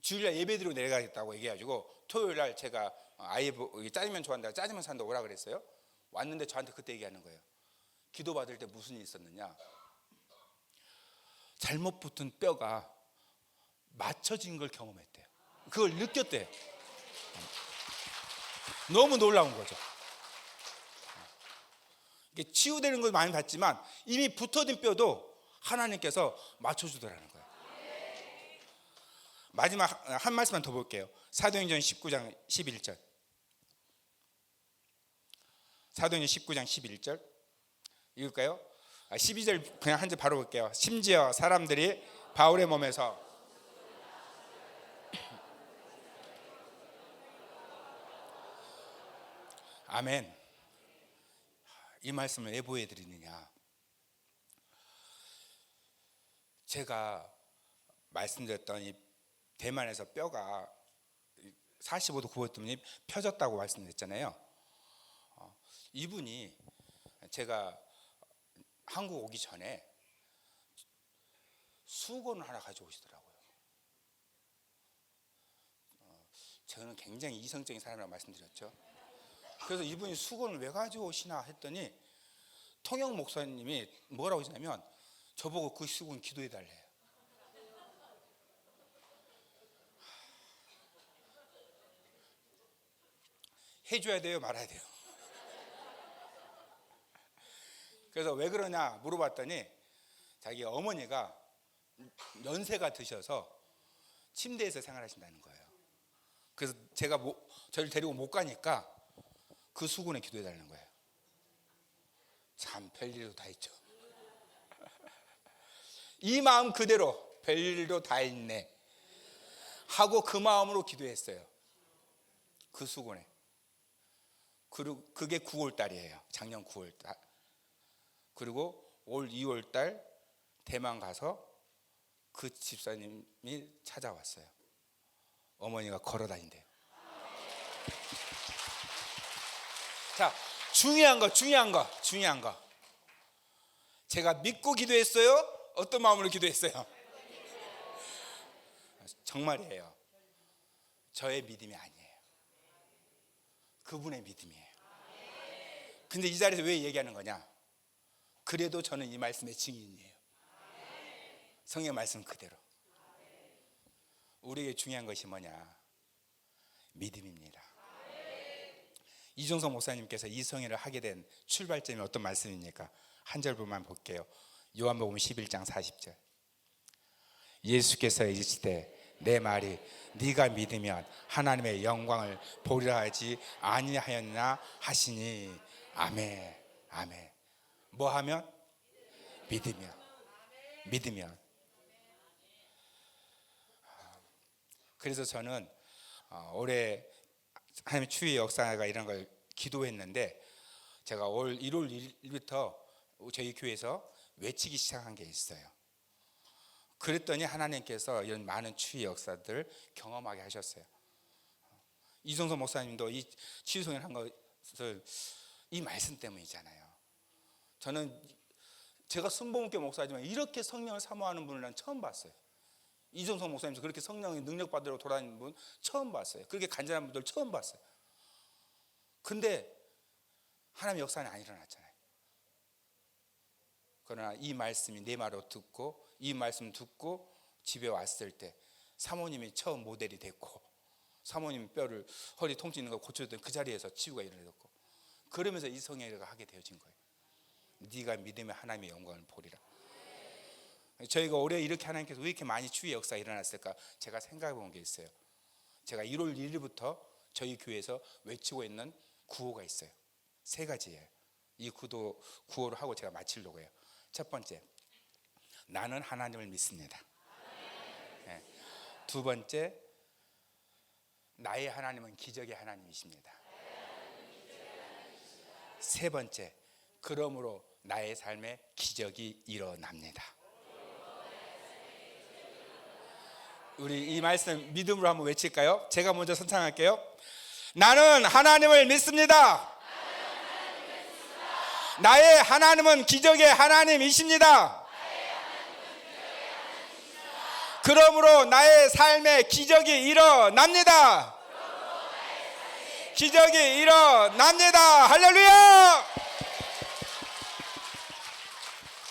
주일날 예배드리고 내려가겠다고 얘기해가지고 토요일날 제가 아이 짜장면 좋아한다고 짜장면 산다고 오라 그랬어요. 왔는데 저한테 그때 얘기하는 거예요. 기도 받을 때 무슨 일이 있었느냐, 잘못 붙은 뼈가 맞춰진 걸 경험했대요. 그걸 느꼈대요. 너무 놀라운 거죠. 이게 치유되는 걸 많이 봤지만 이미 붙어진 뼈도 하나님께서 맞춰주더라는 거예요. 마지막 한 말씀만 더 볼게요. 사도행전 19장 11절. 사도행전 19장 11절 읽을까요? 12절 그냥 한 절 바로 볼게요. 심지어 사람들이 바울의 몸에서 아멘. 이 말씀을 왜 보여드리느냐, 제가 말씀드렸던 이 대만에서 뼈가 45도 굽었더니 펴졌다고 말씀드렸잖아요. 이분이 제가 한국 오기 전에 수건을 하나 가져오시더라고요. 저는 굉장히 이성적인 사람이라고 말씀드렸죠. 그래서 이분이 수건을 왜 가져오시나 했더니 통영 목사님이 뭐라고 하시냐면 저보고 그 수건 기도해 달래요. 해줘야 돼요, 말아야 돼요? 그래서 왜 그러냐 물어봤더니 자기 어머니가 연세가 드셔서 침대에서 생활하신다는 거예요. 그래서 제가 저를 데리고 못 가니까 그 수군에 기도해 달라는 거예요. 참 별일도 다 있죠. 이 마음 그대로 별일도 다 있네 하고 그 마음으로 기도했어요. 그 수군에. 그리고 그게 9월 달이에요. 작년 9월 달. 그리고 올 2월 달 대만 가서 그 집사님이 찾아왔어요. 어머니가 걸어 다닌대요. 자, 중요한 거. 제가 믿고 기도했어요? 어떤 마음으로 기도했어요? 정말이에요. 저의 믿음이 아니에요. 그분의 믿음이에요. 근데 이 자리에서 왜 얘기하는 거냐? 그래도 저는 이 말씀의 증인이에요. 성경 말씀 그대로. 우리에게 중요한 것이 뭐냐? 믿음입니다. 이종석 목사님께서 이 성회를 하게 된 출발점이 어떤 말씀입니까? 한 절부만 볼게요. 요한복음 11장 40절. 예수께서 이르시되 내 말이 네가 믿으면 하나님의 영광을 보리라 하지 아니하였나 하시니. 아멘. 아멘. 뭐 하면? 믿으면. 그래서 저는 올해 하나님의 추위 역사가 이런 걸 기도했는데 제가 올 1월 1일부터 저희 교회에서 외치기 시작한 게 있어요. 그랬더니 하나님께서 이런 많은 추위 역사들 경험하게 하셨어요. 이종석 목사님도 이 치유성을 한 것을 이 말씀 때문이잖아요. 저는 제가 순복음교 목사지만 이렇게 성령을 사모하는 분을 난 처음 봤어요. 이종석 목사님도 그렇게 성령의 능력 받으러 돌아다니는 분 처음 봤어요. 그렇게 간절한 분들 처음 봤어요. 근데 하나님의 역사는 안 일어났잖아요. 그러나 이 말씀이 내 말로 듣고 이 말씀 듣고 집에 왔을 때 사모님이 처음 모델이 됐고, 사모님 뼈를 허리 통증 있는 거 고쳐줬던 그 자리에서 치유가 일어났고, 그러면서 이성애가 하게 되어진 거예요. 네가 믿음의 하나님의 영광을 보리라. 저희가 올해 이렇게 하나님께서 왜 이렇게 많이 치유의 역사가 일어났을까? 제가 생각해 본 게 있어요. 제가 1월 1일부터 저희 교회에서 외치고 있는 구호가 있어요. 3가지예요. 이 구호를 하고 제가 마치려고 해요. 첫 번째, 나는 하나님을 믿습니다. 네. 두 번째, 나의 하나님은 기적의 하나님이십니다. 세 번째, 그러므로 나의 삶에 기적이 일어납니다. 우리 이 말씀 믿음으로 한번 외칠까요? 제가 먼저 선창할게요. 나는 하나님을 믿습니다. 나의 하나님은 기적의 하나님이십니다. 그러므로 나의 삶에 기적이 일어납니다. 기적이 일어납니다. 할렐루야!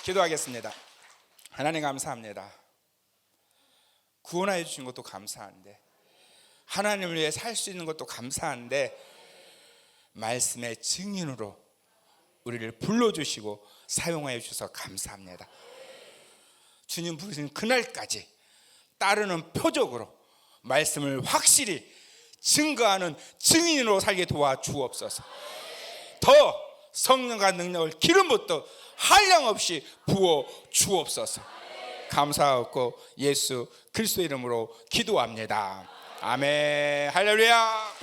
기도하겠습니다. 하나님 감사합니다. 구원하여 주신 것도 감사한데, 하나님을 위해 살 수 있는 것도 감사한데, 말씀의 증인으로 우리를 불러주시고 사용하여 주셔서 감사합니다. 주님 부르신 그날까지 따르는 표적으로 말씀을 확실히 증거하는 증인으로 살게 도와주옵소서. 더 성령과 능력을 기름부터 한량없이 부어 주옵소서. 감사하고 예수 그리스도 이름으로 기도합니다. 아멘. 할렐루야.